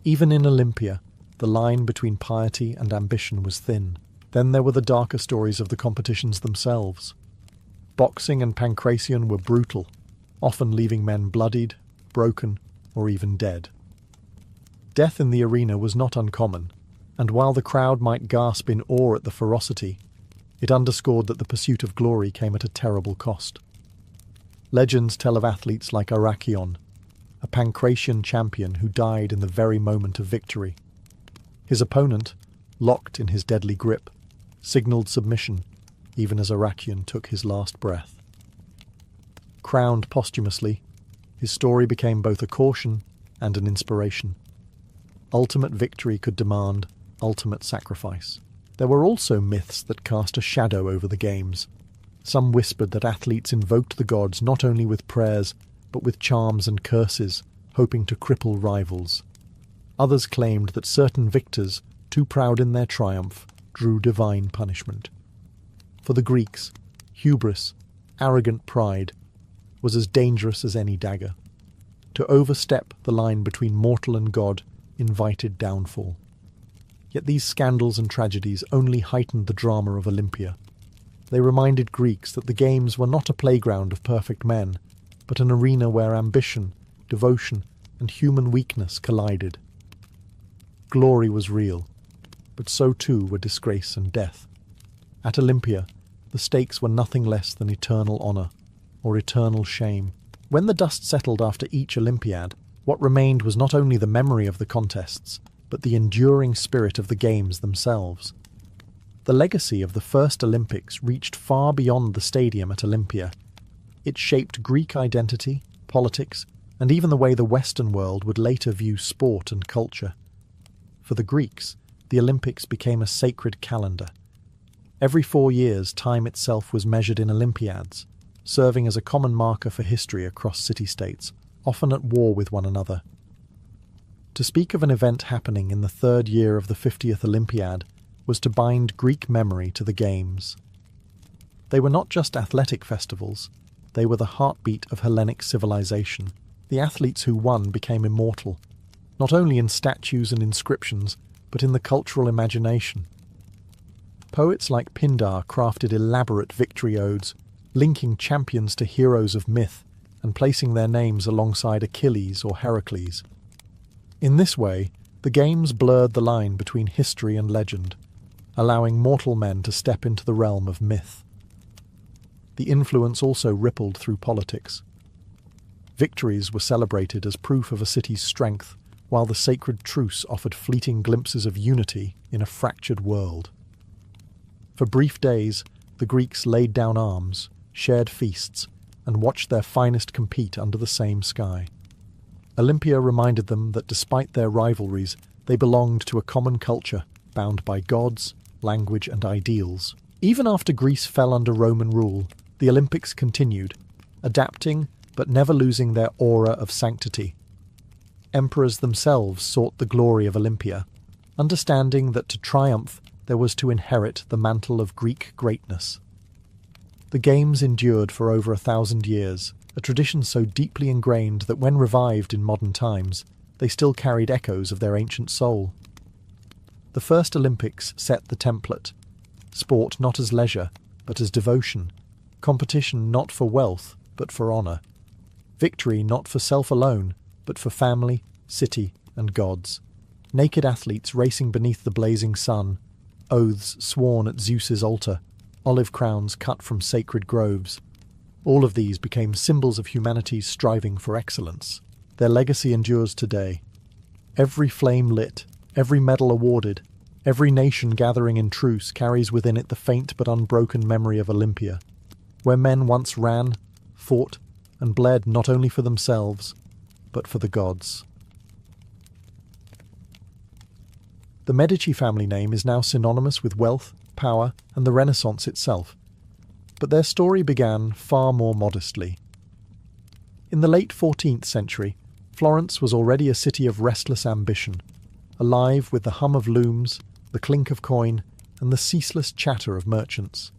Even in Olympia, the line between piety and ambition was thin. Then there were the darker stories of the competitions themselves. Boxing and pancration were brutal, often leaving men bloodied, broken, or even dead. Death in the arena was not uncommon, and while the crowd might gasp in awe at the ferocity, it underscored that the pursuit of glory came at a terrible cost. Legends tell of athletes like Arachion, a pancration champion who died in the very moment of victory. His opponent, locked in his deadly grip, signalled submission, even as Arachion took his last breath. Crowned posthumously, his story became both a caution and an inspiration. Ultimate victory could demand ultimate sacrifice. There were also myths that cast a shadow over the games. Some whispered that athletes invoked the gods not only with prayers, but with charms and curses, hoping to cripple rivals. Others claimed that certain victors, too proud in their triumph, drew divine punishment. For the Greeks, hubris, arrogant pride, was as dangerous as any dagger. To overstep the line between mortal and god invited downfall. Yet these scandals and tragedies only heightened the drama of Olympia. They reminded Greeks that the games were not a playground of perfect men, but an arena where ambition, devotion, and human weakness collided. Glory was real, but so too were disgrace and death. At Olympia, the stakes were nothing less than eternal honour, or eternal shame. When the dust settled after each Olympiad, what remained was not only the memory of the contests, but the enduring spirit of the games themselves. The legacy of the first Olympics reached far beyond the stadium at Olympia. It shaped Greek identity, politics, and even the way the Western world would later view sport and culture. For the Greeks, the Olympics became a sacred calendar. Every 4 years, time itself was measured in Olympiads, serving as a common marker for history across city-states, often at war with one another. To speak of an event happening in the third year of the 50th Olympiad was to bind Greek memory to the Games. They were not just athletic festivals, they were the heartbeat of Hellenic civilization. The athletes who won became immortal, not only in statues and inscriptions, but in the cultural imagination. Poets like Pindar crafted elaborate victory odes, linking champions to heroes of myth and placing their names alongside Achilles or Heracles. In this way, the Games blurred the line between history and legend, allowing mortal men to step into the realm of myth. The influence also rippled through politics. Victories were celebrated as proof of a city's strength, while the sacred truce offered fleeting glimpses of unity in a fractured world. For brief days, the Greeks laid down arms, shared feasts, and watched their finest compete under the same sky. Olympia reminded them that despite their rivalries, they belonged to a common culture, bound by gods, language, and ideals. Even after Greece fell under Roman rule, the Olympics continued, adapting but never losing their aura of sanctity. Emperors themselves sought the glory of Olympia, understanding that to triumph there was to inherit the mantle of Greek greatness. The Games endured for over 1,000 years, a tradition so deeply ingrained that when revived in modern times, they still carried echoes of their ancient soul. The first Olympics set the template: sport not as leisure, but as devotion, competition not for wealth, but for honour, victory not for self alone, but for family, city, and gods, naked athletes racing beneath the blazing sun, oaths sworn at Zeus's altar, olive crowns cut from sacred groves. All of these became symbols of humanity's striving for excellence. Their legacy endures today. Every flame lit, every medal awarded, every nation gathering in truce carries within it the faint but unbroken memory of Olympia, where men once ran, fought, and bled not only for themselves, but for the gods. The Medici family name is now synonymous with wealth, power, and the Renaissance itself, but their story began far more modestly. In the late 14th century, Florence was already a city of restless ambition, alive with the hum of looms, the clink of coin, and the ceaseless chatter of merchants.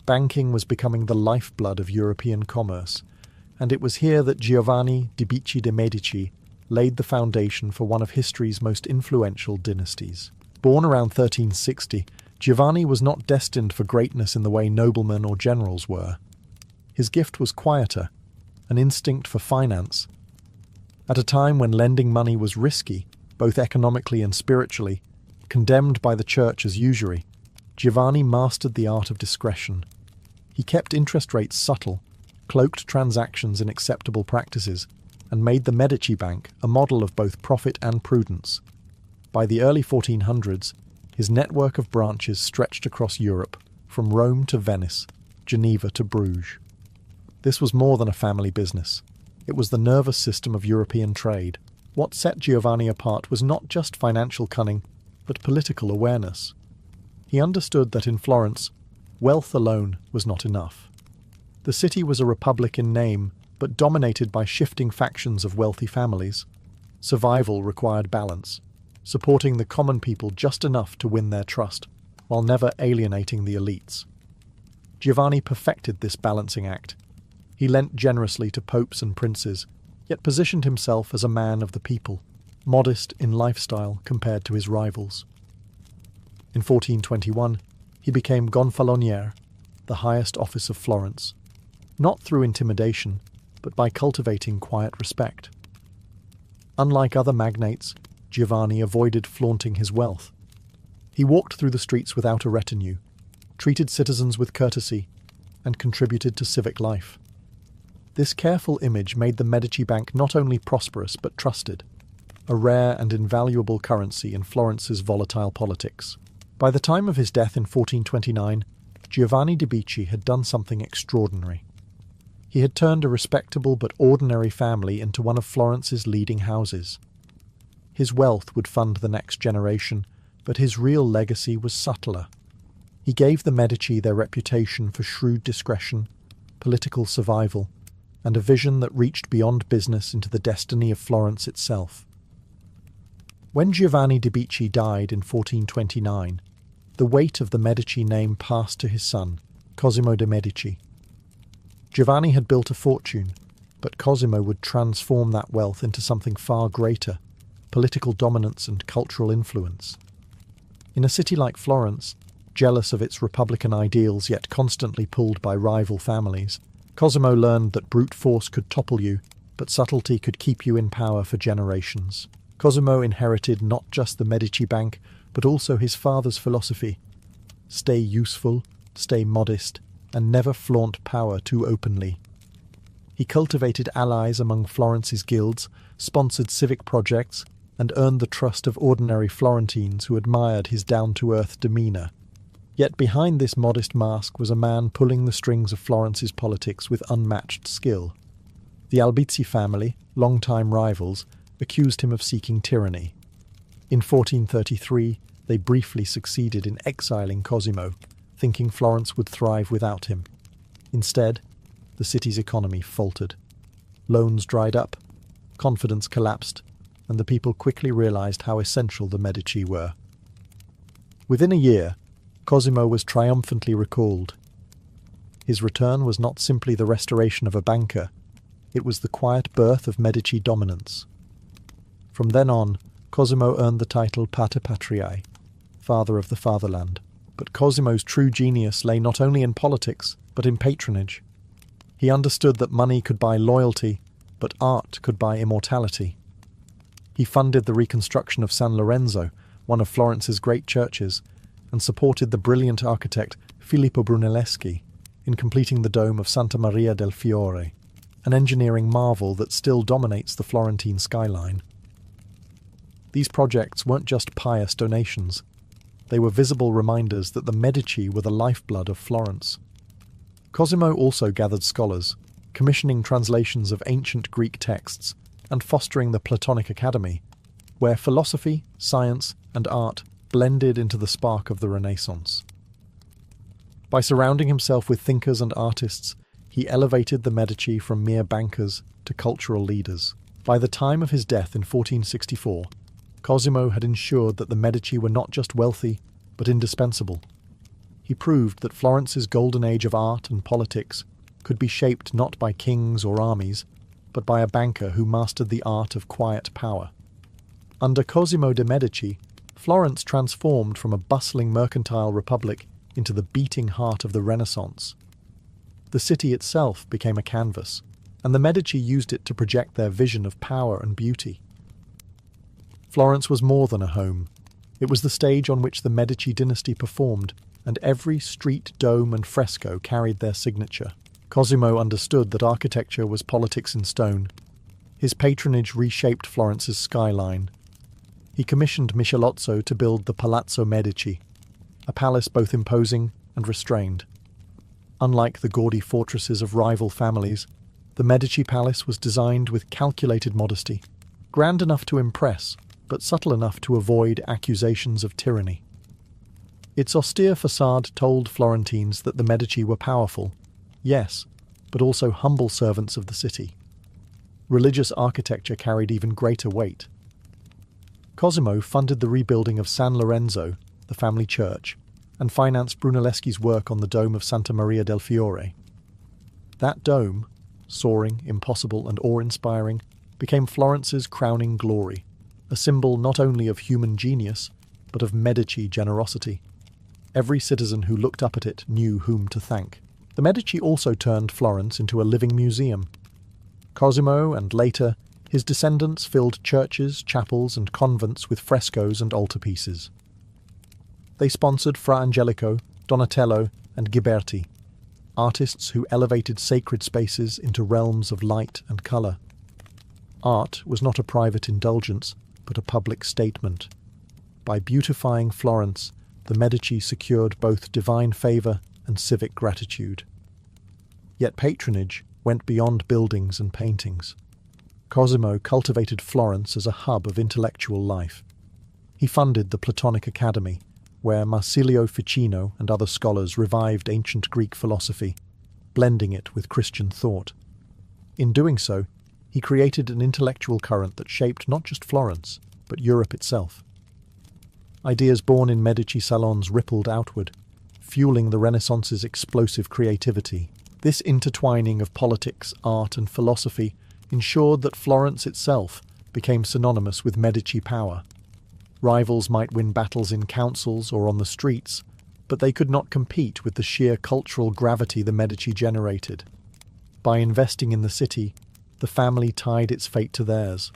Banking was becoming the lifeblood of European commerce, and it was here that Giovanni de' Medici laid the foundation for one of history's most influential dynasties. Born around 1360, Giovanni was not destined for greatness in the way noblemen or generals were. His gift was quieter, an instinct for finance. At a time when lending money was risky, both economically and spiritually, condemned by the church as usury, Giovanni mastered the art of discretion. He kept interest rates subtle, cloaked transactions in acceptable practices, and made the Medici Bank a model of both profit and prudence. By the early 1400s, his network of branches stretched across Europe, from Rome to Venice, Geneva to Bruges. This was more than a family business. It was the nervous system of European trade. What set Giovanni apart was not just financial cunning, but political awareness. He understood that in Florence, wealth alone was not enough. The city was a republic in name, but dominated by shifting factions of wealthy families. Survival required balance, supporting the common people just enough to win their trust, while never alienating the elites. Giovanni perfected this balancing act. He lent generously to popes and princes, yet positioned himself as a man of the people, modest in lifestyle compared to his rivals. In 1421, he became gonfaloniere, the highest office of Florence, not through intimidation, but by cultivating quiet respect. Unlike other magnates, Giovanni avoided flaunting his wealth. He walked through the streets without a retinue, treated citizens with courtesy, and contributed to civic life. This careful image made the Medici Bank not only prosperous but trusted, a rare and invaluable currency in Florence's volatile politics. By the time of his death in 1429, Giovanni de' Medici had done something extraordinary. He had turned a respectable but ordinary family into one of Florence's leading houses. His wealth would fund the next generation, but his real legacy was subtler. He gave the Medici their reputation for shrewd discretion, political survival, and a vision that reached beyond business into the destiny of Florence itself. When Giovanni de' Medici died in 1429, the weight of the Medici name passed to his son, Cosimo de' Medici. Giovanni had built a fortune, but Cosimo would transform that wealth into something far greater: political dominance and cultural influence. In a city like Florence, jealous of its republican ideals yet constantly pulled by rival families, Cosimo learned that brute force could topple you, but subtlety could keep you in power for generations. Cosimo inherited not just the Medici Bank, but also his father's philosophy: stay useful, stay modest, and never flaunt power too openly. He cultivated allies among Florence's guilds, sponsored civic projects, and earned the trust of ordinary Florentines who admired his down-to-earth demeanour. Yet behind this modest mask was a man pulling the strings of Florence's politics with unmatched skill. The Medici family, long-time rivals, accused him of seeking tyranny. In 1433, they briefly succeeded in exiling Cosimo, thinking Florence would thrive without him. Instead, the city's economy faltered. Loans dried up, confidence collapsed, and the people quickly realized how essential the Medici were. Within a year, Cosimo was triumphantly recalled. His return was not simply the restoration of a banker, it was the quiet birth of Medici dominance. From then on, Cosimo earned the title Pater Patriae, Father of the Fatherland. But Cosimo's true genius lay not only in politics, but in patronage. He understood that money could buy loyalty, but art could buy immortality. He funded the reconstruction of San Lorenzo, one of Florence's great churches, and supported the brilliant architect Filippo Brunelleschi in completing the dome of Santa Maria del Fiore, an engineering marvel that still dominates the Florentine skyline. These projects weren't just pious donations. They were visible reminders that the Medici were the lifeblood of Florence. Cosimo also gathered scholars, commissioning translations of ancient Greek texts and fostering the Platonic Academy, where philosophy, science, and art blended into the spark of the Renaissance. By surrounding himself with thinkers and artists, he elevated the Medici from mere bankers to cultural leaders. By the time of his death in 1464, Cosimo had ensured that the Medici were not just wealthy, but indispensable. He proved that Florence's golden age of art and politics could be shaped not by kings or armies, but by a banker who mastered the art of quiet power. Under Cosimo de' Medici, Florence transformed from a bustling mercantile republic into the beating heart of the Renaissance. The city itself became a canvas, and the Medici used it to project their vision of power and beauty. Florence was more than a home. It was the stage on which the Medici dynasty performed, and every street, dome, and fresco carried their signature. Cosimo understood that architecture was politics in stone. His patronage reshaped Florence's skyline. He commissioned Michelozzo to build the Palazzo Medici, a palace both imposing and restrained. Unlike the gaudy fortresses of rival families, the Medici palace was designed with calculated modesty, grand enough to impress, but subtle enough to avoid accusations of tyranny. Its austere facade told Florentines that the Medici were powerful, yes, but also humble servants of the city. Religious architecture carried even greater weight. Cosimo funded the rebuilding of San Lorenzo, the family church, and financed Brunelleschi's work on the dome of Santa Maria del Fiore. That dome, soaring, impossible, and awe-inspiring, became Florence's crowning glory, a symbol not only of human genius, but of Medici generosity. Every citizen who looked up at it knew whom to thank. The Medici also turned Florence into a living museum. Cosimo, and later, his descendants filled churches, chapels, and convents with frescoes and altarpieces. They sponsored Fra Angelico, Donatello, and Ghiberti, artists who elevated sacred spaces into realms of light and colour. Art was not a private indulgence, but a public statement. By beautifying Florence, the Medici secured both divine favour and civic gratitude. Yet patronage went beyond buildings and paintings. Cosimo cultivated Florence as a hub of intellectual life. He funded the Platonic Academy, where Marsilio Ficino and other scholars revived ancient Greek philosophy, blending it with Christian thought. In doing so, he created an intellectual current that shaped not just Florence, but Europe itself. Ideas born in Medici salons rippled outward, fueling the Renaissance's explosive creativity. This intertwining of politics, art, and philosophy ensured that Florence itself became synonymous with Medici power. Rivals might win battles in councils or on the streets, but they could not compete with the sheer cultural gravity the Medici generated. By investing in the city, the family tied its fate to theirs.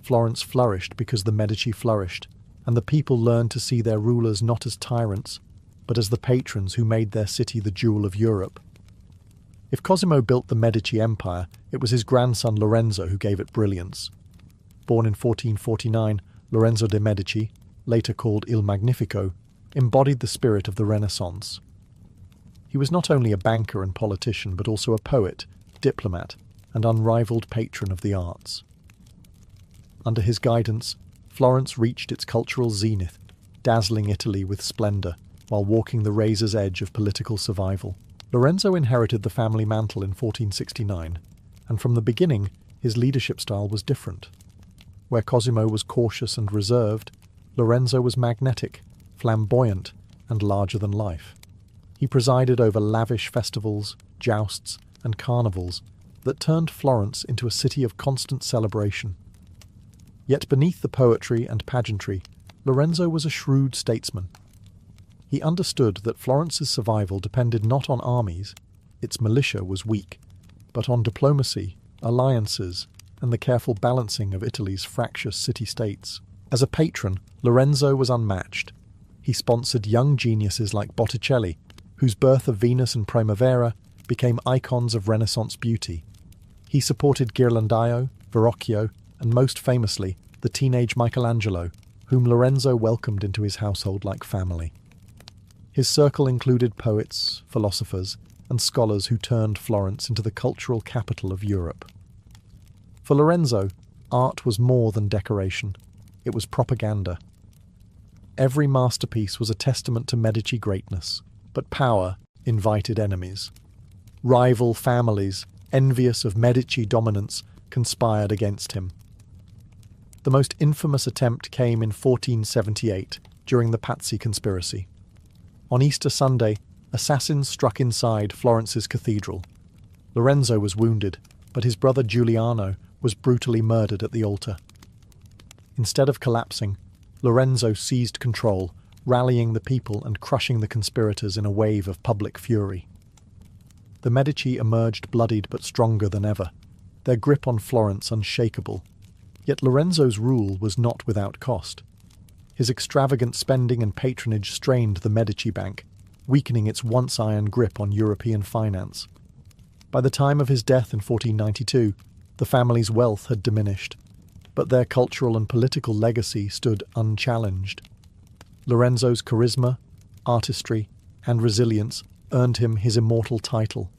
Florence flourished because the Medici flourished, and the people learned to see their rulers not as tyrants, but as the patrons who made their city the jewel of Europe. If Cosimo built the Medici Empire, it was his grandson Lorenzo who gave it brilliance. Born in 1449, Lorenzo de' Medici, later called Il Magnifico, embodied the spirit of the Renaissance. He was not only a banker and politician, but also a poet, diplomat, and unrivaled patron of the arts. Under his guidance, Florence reached its cultural zenith, dazzling Italy with splendour, while walking the razor's edge of political survival. Lorenzo inherited the family mantle in 1469, and from the beginning his leadership style was different. Where Cosimo was cautious and reserved, Lorenzo was magnetic, flamboyant, and larger than life. He presided over lavish festivals, jousts, and carnivals that turned Florence into a city of constant celebration. Yet beneath the poetry and pageantry, Lorenzo was a shrewd statesman. He understood that Florence's survival depended not on armies, its militia was weak, but on diplomacy, alliances, and the careful balancing of Italy's fractious city-states. As a patron, Lorenzo was unmatched. He sponsored young geniuses like Botticelli, whose Birth of Venus and Primavera became icons of Renaissance beauty. He supported Ghirlandaio, Verrocchio, and most famously, the teenage Michelangelo, whom Lorenzo welcomed into his household like family. His circle included poets, philosophers, and scholars who turned Florence into the cultural capital of Europe. For Lorenzo, art was more than decoration. It was propaganda. Every masterpiece was a testament to Medici greatness, but power invited enemies. Rival families, envious of Medici dominance, conspired against him. The most infamous attempt came in 1478, during the Pazzi conspiracy. On Easter Sunday, assassins struck inside Florence's cathedral. Lorenzo was wounded, but his brother Giuliano was brutally murdered at the altar. Instead of collapsing, Lorenzo seized control, rallying the people and crushing the conspirators in a wave of public fury. The Medici emerged bloodied but stronger than ever, their grip on Florence unshakable. Yet Lorenzo's rule was not without cost. His extravagant spending and patronage strained the Medici Bank, weakening its once iron grip on European finance. By the time of his death in 1492, the family's wealth had diminished, but their cultural and political legacy stood unchallenged. Lorenzo's charisma, artistry, and resilience earned him his immortal title,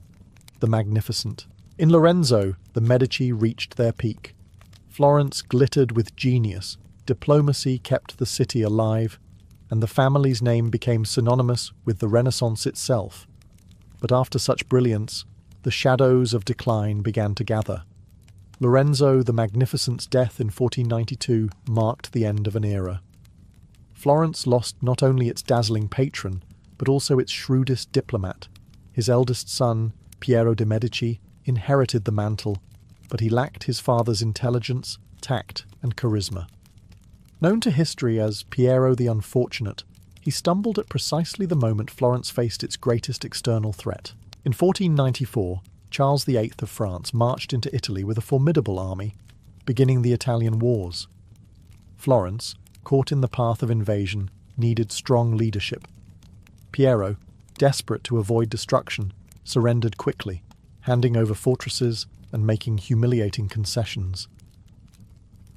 the Magnificent. In Lorenzo, the Medici reached their peak. Florence glittered with genius, diplomacy kept the city alive, and the family's name became synonymous with the Renaissance itself. But after such brilliance, the shadows of decline began to gather. Lorenzo the Magnificent's death in 1492 marked the end of an era. Florence lost not only its dazzling patron, but also its shrewdest diplomat. His eldest son, Piero de' Medici, inherited the mantle, but he lacked his father's intelligence, tact, and charisma. Known to history as Piero the Unfortunate, he stumbled at precisely the moment Florence faced its greatest external threat. In 1494, Charles VIII of France marched into Italy with a formidable army, beginning the Italian Wars. Florence, caught in the path of invasion, needed strong leadership. Piero, desperate to avoid destruction, surrendered quickly, handing over fortresses and making humiliating concessions.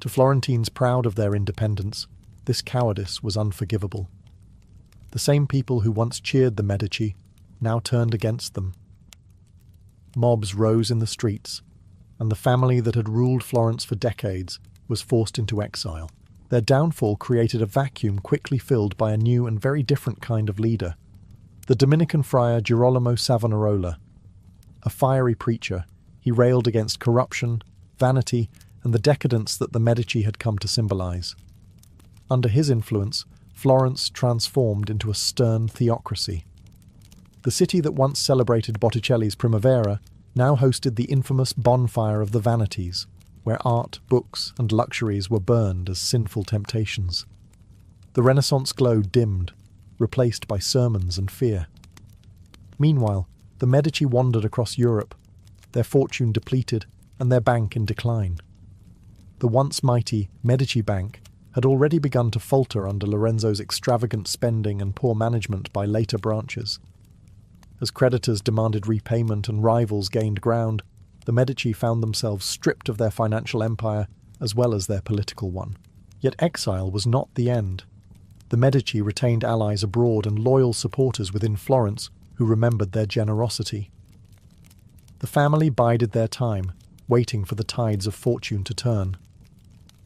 To Florentines proud of their independence, this cowardice was unforgivable. The same people who once cheered the Medici now turned against them. Mobs rose in the streets, and the family that had ruled Florence for decades was forced into exile. Their downfall created a vacuum quickly filled by a new and very different kind of leader, the Dominican friar Girolamo Savonarola. A fiery preacher, he railed against corruption, vanity, and the decadence that the Medici had come to symbolize. Under his influence, Florence transformed into a stern theocracy. The city that once celebrated Botticelli's Primavera now hosted the infamous bonfire of the vanities, where art, books, and luxuries were burned as sinful temptations. The Renaissance glow dimmed, replaced by sermons and fear. Meanwhile, the Medici wandered across Europe, their fortune depleted and their bank in decline. The once mighty Medici Bank had already begun to falter under Lorenzo's extravagant spending and poor management by later branches. As creditors demanded repayment and rivals gained ground, the Medici found themselves stripped of their financial empire as well as their political one. Yet exile was not the end. The Medici retained allies abroad and loyal supporters within Florence who remembered their generosity. The family bided their time, waiting for the tides of fortune to turn.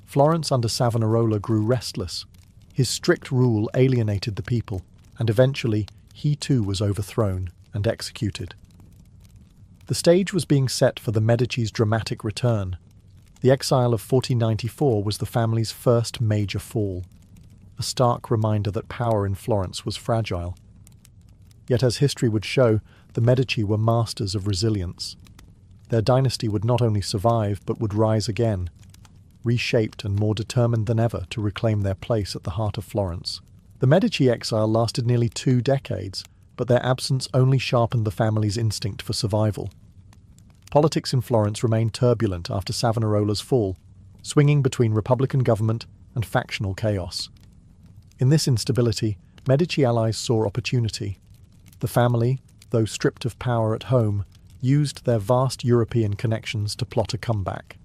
Florence under Savonarola grew restless. His strict rule alienated the people, and eventually he too was overthrown and executed. The stage was being set for the Medici's dramatic return. The exile of 1494 was the family's first major fall, a stark reminder that power in Florence was fragile. Yet as history would show, the Medici were masters of resilience. Their dynasty would not only survive, but would rise again, reshaped and more determined than ever to reclaim their place at the heart of Florence. The Medici exile lasted nearly 2 decades, but their absence only sharpened the family's instinct for survival. Politics in Florence remained turbulent after Savonarola's fall, swinging between republican government and factional chaos. In this instability, Medici allies saw opportunity. The family, though stripped of power at home, used their vast European connections to plot a comeback.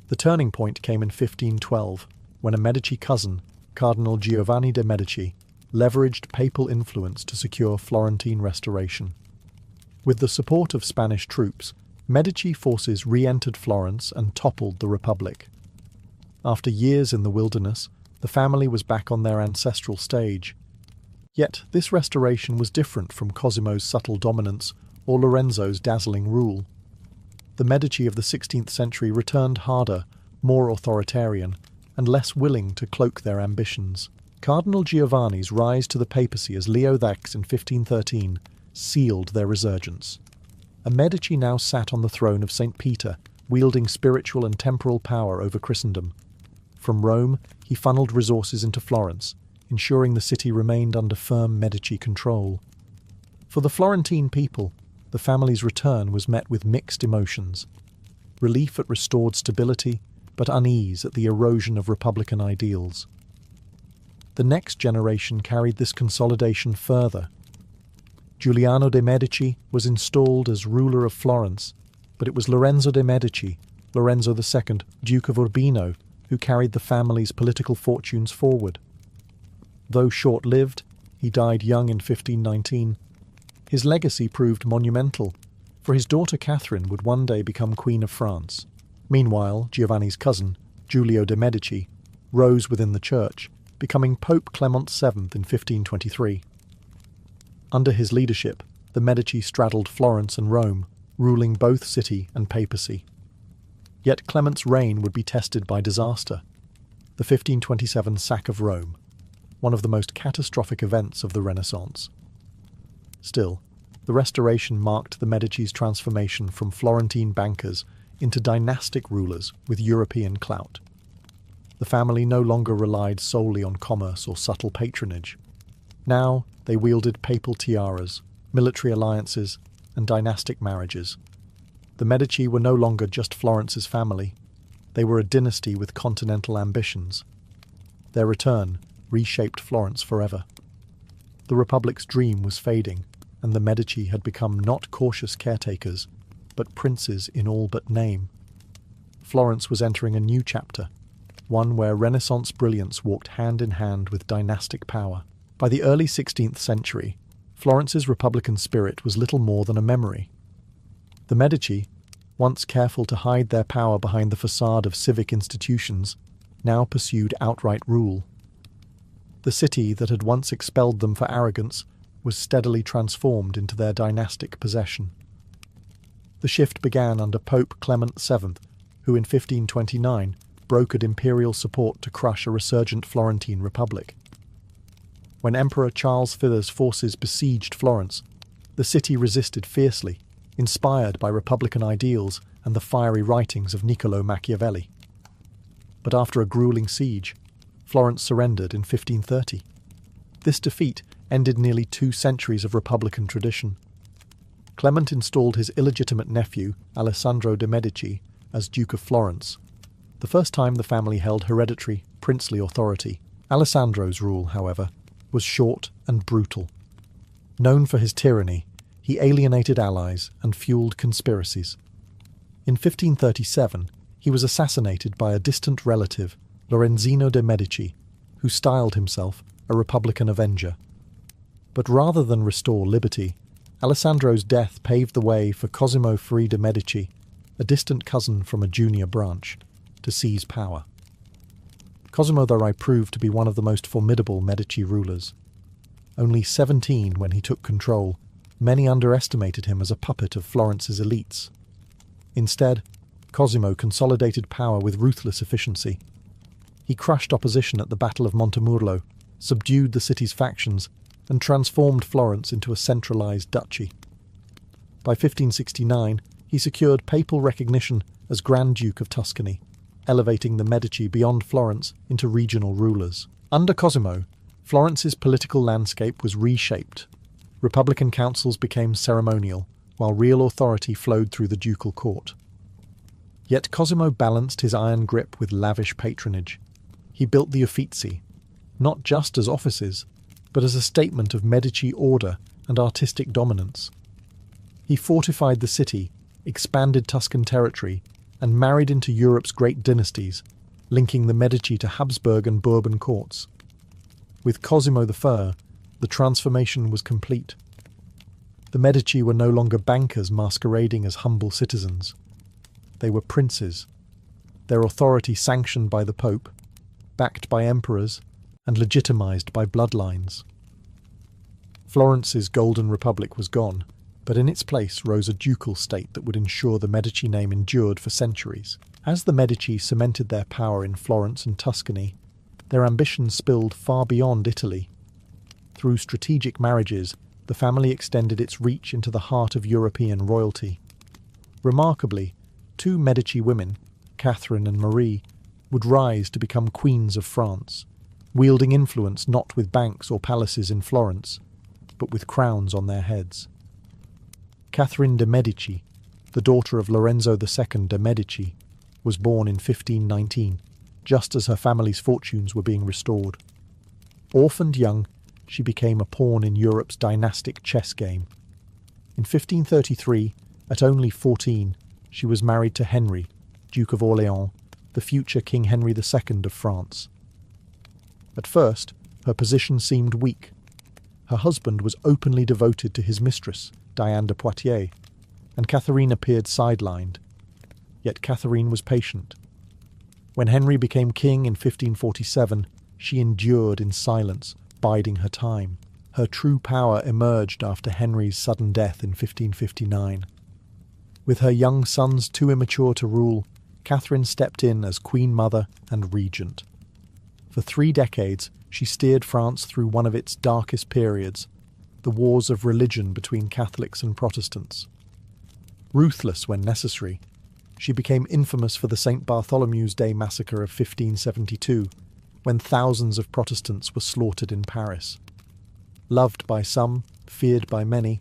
The turning point came in 1512, when a Medici cousin, Cardinal Giovanni de' Medici, leveraged papal influence to secure Florentine restoration. With the support of Spanish troops, Medici forces re-entered Florence and toppled the Republic. After years in the wilderness, the family was back on their ancestral stage. Yet this restoration was different from Cosimo's subtle dominance or Lorenzo's dazzling rule. The Medici of the 16th century returned harder, more authoritarian, and less willing to cloak their ambitions. Cardinal Giovanni's rise to the papacy as Leo X in 1513 sealed their resurgence. A Medici now sat on the throne of St. Peter, wielding spiritual and temporal power over Christendom. From Rome, he funneled resources into Florence, ensuring the city remained under firm Medici control. For the Florentine people, the family's return was met with mixed emotions. Relief at restored stability, but unease at the erosion of republican ideals. The next generation carried this consolidation further. Giuliano de' Medici was installed as ruler of Florence, but it was Lorenzo de' Medici, Lorenzo II, Duke of Urbino, who carried the family's political fortunes forward. Though short-lived, he died young in 1519. His legacy proved monumental, for his daughter Catherine would one day become Queen of France. Meanwhile, Giovanni's cousin, Giulio de' Medici, rose within the church, becoming Pope Clement VII in 1523. Under his leadership, the Medici straddled Florence and Rome, ruling both city and papacy. Yet Clement's reign would be tested by disaster. The 1527 sack of Rome, one of the most catastrophic events of the Renaissance. Still, the Restoration marked the Medici's transformation from Florentine bankers into dynastic rulers with European clout. The family no longer relied solely on commerce or subtle patronage. Now they wielded papal tiaras, military alliances, and dynastic marriages. The Medici were no longer just Florence's family. They were a dynasty with continental ambitions. Their return, reshaped Florence forever. The Republic's dream was fading, and the Medici had become not cautious caretakers, but princes in all but name. Florence was entering a new chapter, one where Renaissance brilliance walked hand in hand with dynastic power. By the early 16th century, Florence's republican spirit was little more than a memory. The Medici, once careful to hide their power behind the facade of civic institutions, now pursued outright rule. The city that had once expelled them for arrogance was steadily transformed into their dynastic possession. The shift began under Pope Clement VII, who in 1529 brokered imperial support to crush a resurgent Florentine republic. When Emperor Charles V's forces besieged Florence, the city resisted fiercely, inspired by republican ideals and the fiery writings of Niccolò Machiavelli. But after a grueling siege, Florence surrendered in 1530. This defeat ended nearly 2 centuries of republican tradition. Clement installed his illegitimate nephew, Alessandro de' Medici, as Duke of Florence, the first time the family held hereditary, princely authority. Alessandro's rule, however, was short and brutal. Known for his tyranny, he alienated allies and fueled conspiracies. In 1537, he was assassinated by a distant relative, Lorenzino de' Medici, who styled himself a Republican avenger. But rather than restore liberty, Alessandro's death paved the way for Cosimo Free de' Medici, a distant cousin from a junior branch, to seize power. Cosimo the proved to be one of the most formidable Medici rulers. Only 17 when he took control, many underestimated him as a puppet of Florence's elites. Instead, Cosimo consolidated power with ruthless efficiency. He crushed opposition at the Battle of Montemurlo, subdued the city's factions, and transformed Florence into a centralized duchy. By 1569, he secured papal recognition as Grand Duke of Tuscany, elevating the Medici beyond Florence into regional rulers. Under Cosimo, Florence's political landscape was reshaped. Republican councils became ceremonial, while real authority flowed through the ducal court. Yet Cosimo balanced his iron grip with lavish patronage. He built the Uffizi, not just as offices, but as a statement of Medici order and artistic dominance. He fortified the city, expanded Tuscan territory, and married into Europe's great dynasties, linking the Medici to Habsburg and Bourbon courts. With Cosimo I, the transformation was complete. The Medici were no longer bankers masquerading as humble citizens. They were princes, their authority sanctioned by the Pope, backed by emperors, and legitimized by bloodlines. Florence's Golden Republic was gone, but in its place rose a ducal state that would ensure the Medici name endured for centuries. As the Medici cemented their power in Florence and Tuscany, their ambitions spilled far beyond Italy. Through strategic marriages, the family extended its reach into the heart of European royalty. Remarkably, 2 Medici women, Catherine and Marie, would rise to become queens of France, wielding influence not with banks or palaces in Florence, but with crowns on their heads. Catherine de' Medici, the daughter of Lorenzo II de' Medici, was born in 1519, just as her family's fortunes were being restored. Orphaned young, she became a pawn in Europe's dynastic chess game. In 1533, at only 14, she was married to Henry, Duke of Orléans, the future King Henry II of France. At first, her position seemed weak. Her husband was openly devoted to his mistress, Diane de Poitiers, and Catherine appeared sidelined. Yet Catherine was patient. When Henry became king in 1547, she endured in silence, biding her time. Her true power emerged after Henry's sudden death in 1559. With her young sons too immature to rule, Catherine stepped in as Queen Mother and Regent. For 3 decades, she steered France through one of its darkest periods, the wars of religion between Catholics and Protestants. Ruthless when necessary, she became infamous for the St. Bartholomew's Day massacre of 1572, when thousands of Protestants were slaughtered in Paris. Loved by some, feared by many,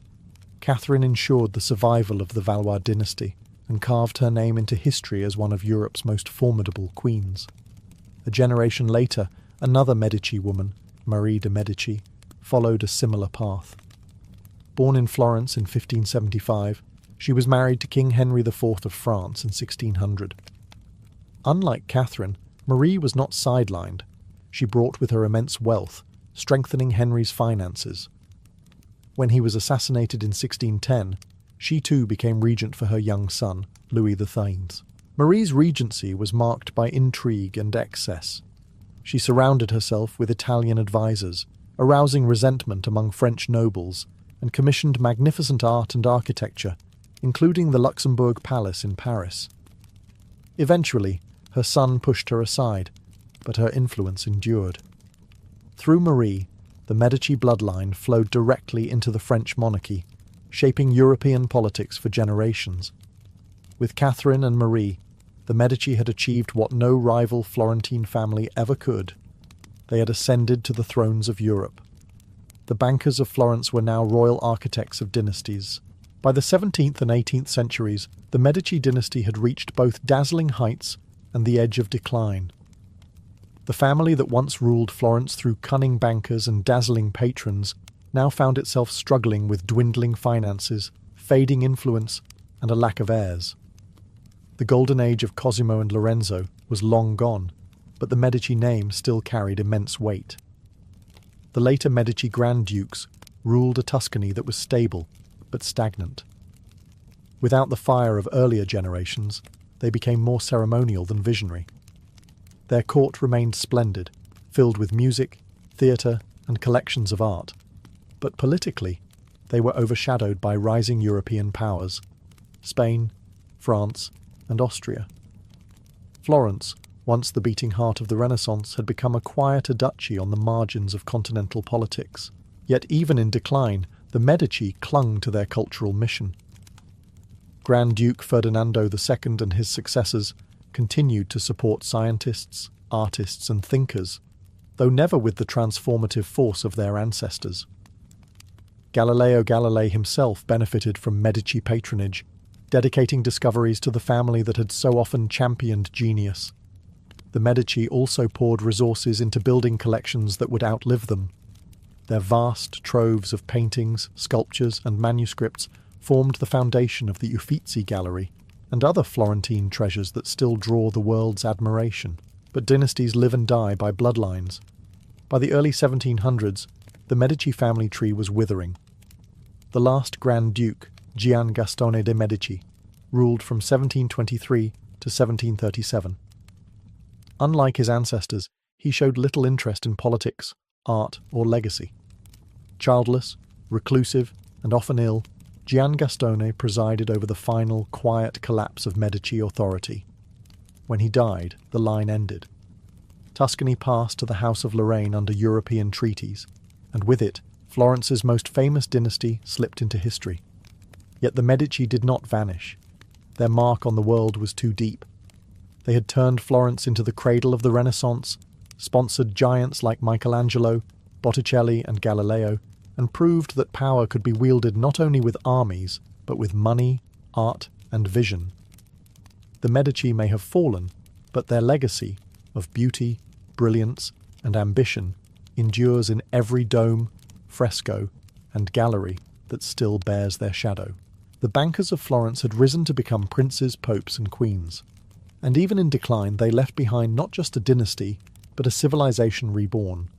Catherine ensured the survival of the Valois dynasty and carved her name into history as one of Europe's most formidable queens. A generation later, Another Medici woman, Marie de Medici, followed a similar path. Born in Florence in 1575, she was married to King Henry IV of France in 1600. Unlike Catherine, Marie was not sidelined. She brought with her immense wealth, strengthening Henry's finances. When he was assassinated in 1610, she too became regent for her young son, Louis XIII. Marie's regency was marked by intrigue and excess. She surrounded herself with Italian advisors, arousing resentment among French nobles, and commissioned magnificent art and architecture, including the Luxembourg Palace in Paris. Eventually, her son pushed her aside, but her influence endured. Through Marie, the Medici bloodline flowed directly into the French monarchy, shaping European politics for generations. With Catherine and Marie, the Medici had achieved what no rival Florentine family ever could. They had ascended to the thrones of Europe. The bankers of Florence were now royal architects of dynasties. By the 17th and 18th centuries, the Medici dynasty had reached both dazzling heights and the edge of decline. The family that once ruled Florence through cunning bankers and dazzling patrons now found itself struggling with dwindling finances, fading influence, and a lack of heirs. The golden age of Cosimo and Lorenzo was long gone, but the Medici name still carried immense weight. The later Medici Grand Dukes ruled a Tuscany that was stable, but stagnant. Without the fire of earlier generations, they became more ceremonial than visionary. Their court remained splendid, filled with music, theatre, and collections of art. But politically, they were overshadowed by rising European powers: Spain, France, and Austria. Florence, once the beating heart of the Renaissance, had become a quieter duchy on the margins of continental politics. Yet even in decline, the Medici clung to their cultural mission. Grand Duke Ferdinando II and his successors continued to support scientists, artists, and thinkers, though never with the transformative force of their ancestors. Galileo Galilei himself benefited from Medici patronage, dedicating discoveries to the family that had so often championed genius. The Medici also poured resources into building collections that would outlive them. Their vast troves of paintings, sculptures, and manuscripts formed the foundation of the Uffizi Gallery and other Florentine treasures that still draw the world's admiration. But dynasties live and die by bloodlines. By the early 1700s, the Medici family tree was withering. The last Grand Duke, Gian Gastone de' Medici, ruled from 1723 to 1737. Unlike his ancestors, he showed little interest in politics, art, or legacy. Childless, reclusive, and often ill, Gian Gastone presided over the final, quiet collapse of Medici authority. When he died, the line ended. Tuscany passed to the House of Lorraine under European treaties, and with it, Florence's most famous dynasty slipped into history. Yet the Medici did not vanish. Their mark on the world was too deep. They had turned Florence into the cradle of the Renaissance, sponsored giants like Michelangelo, Botticelli, and Galileo, and proved that power could be wielded not only with armies, but with money, art, and vision. The Medici may have fallen, but their legacy of beauty, brilliance, and ambition endures in every dome, fresco, and gallery that still bears their shadow. The bankers of Florence had risen to become princes, popes, and queens. And even in decline, they left behind not just a dynasty, but a civilization reborn.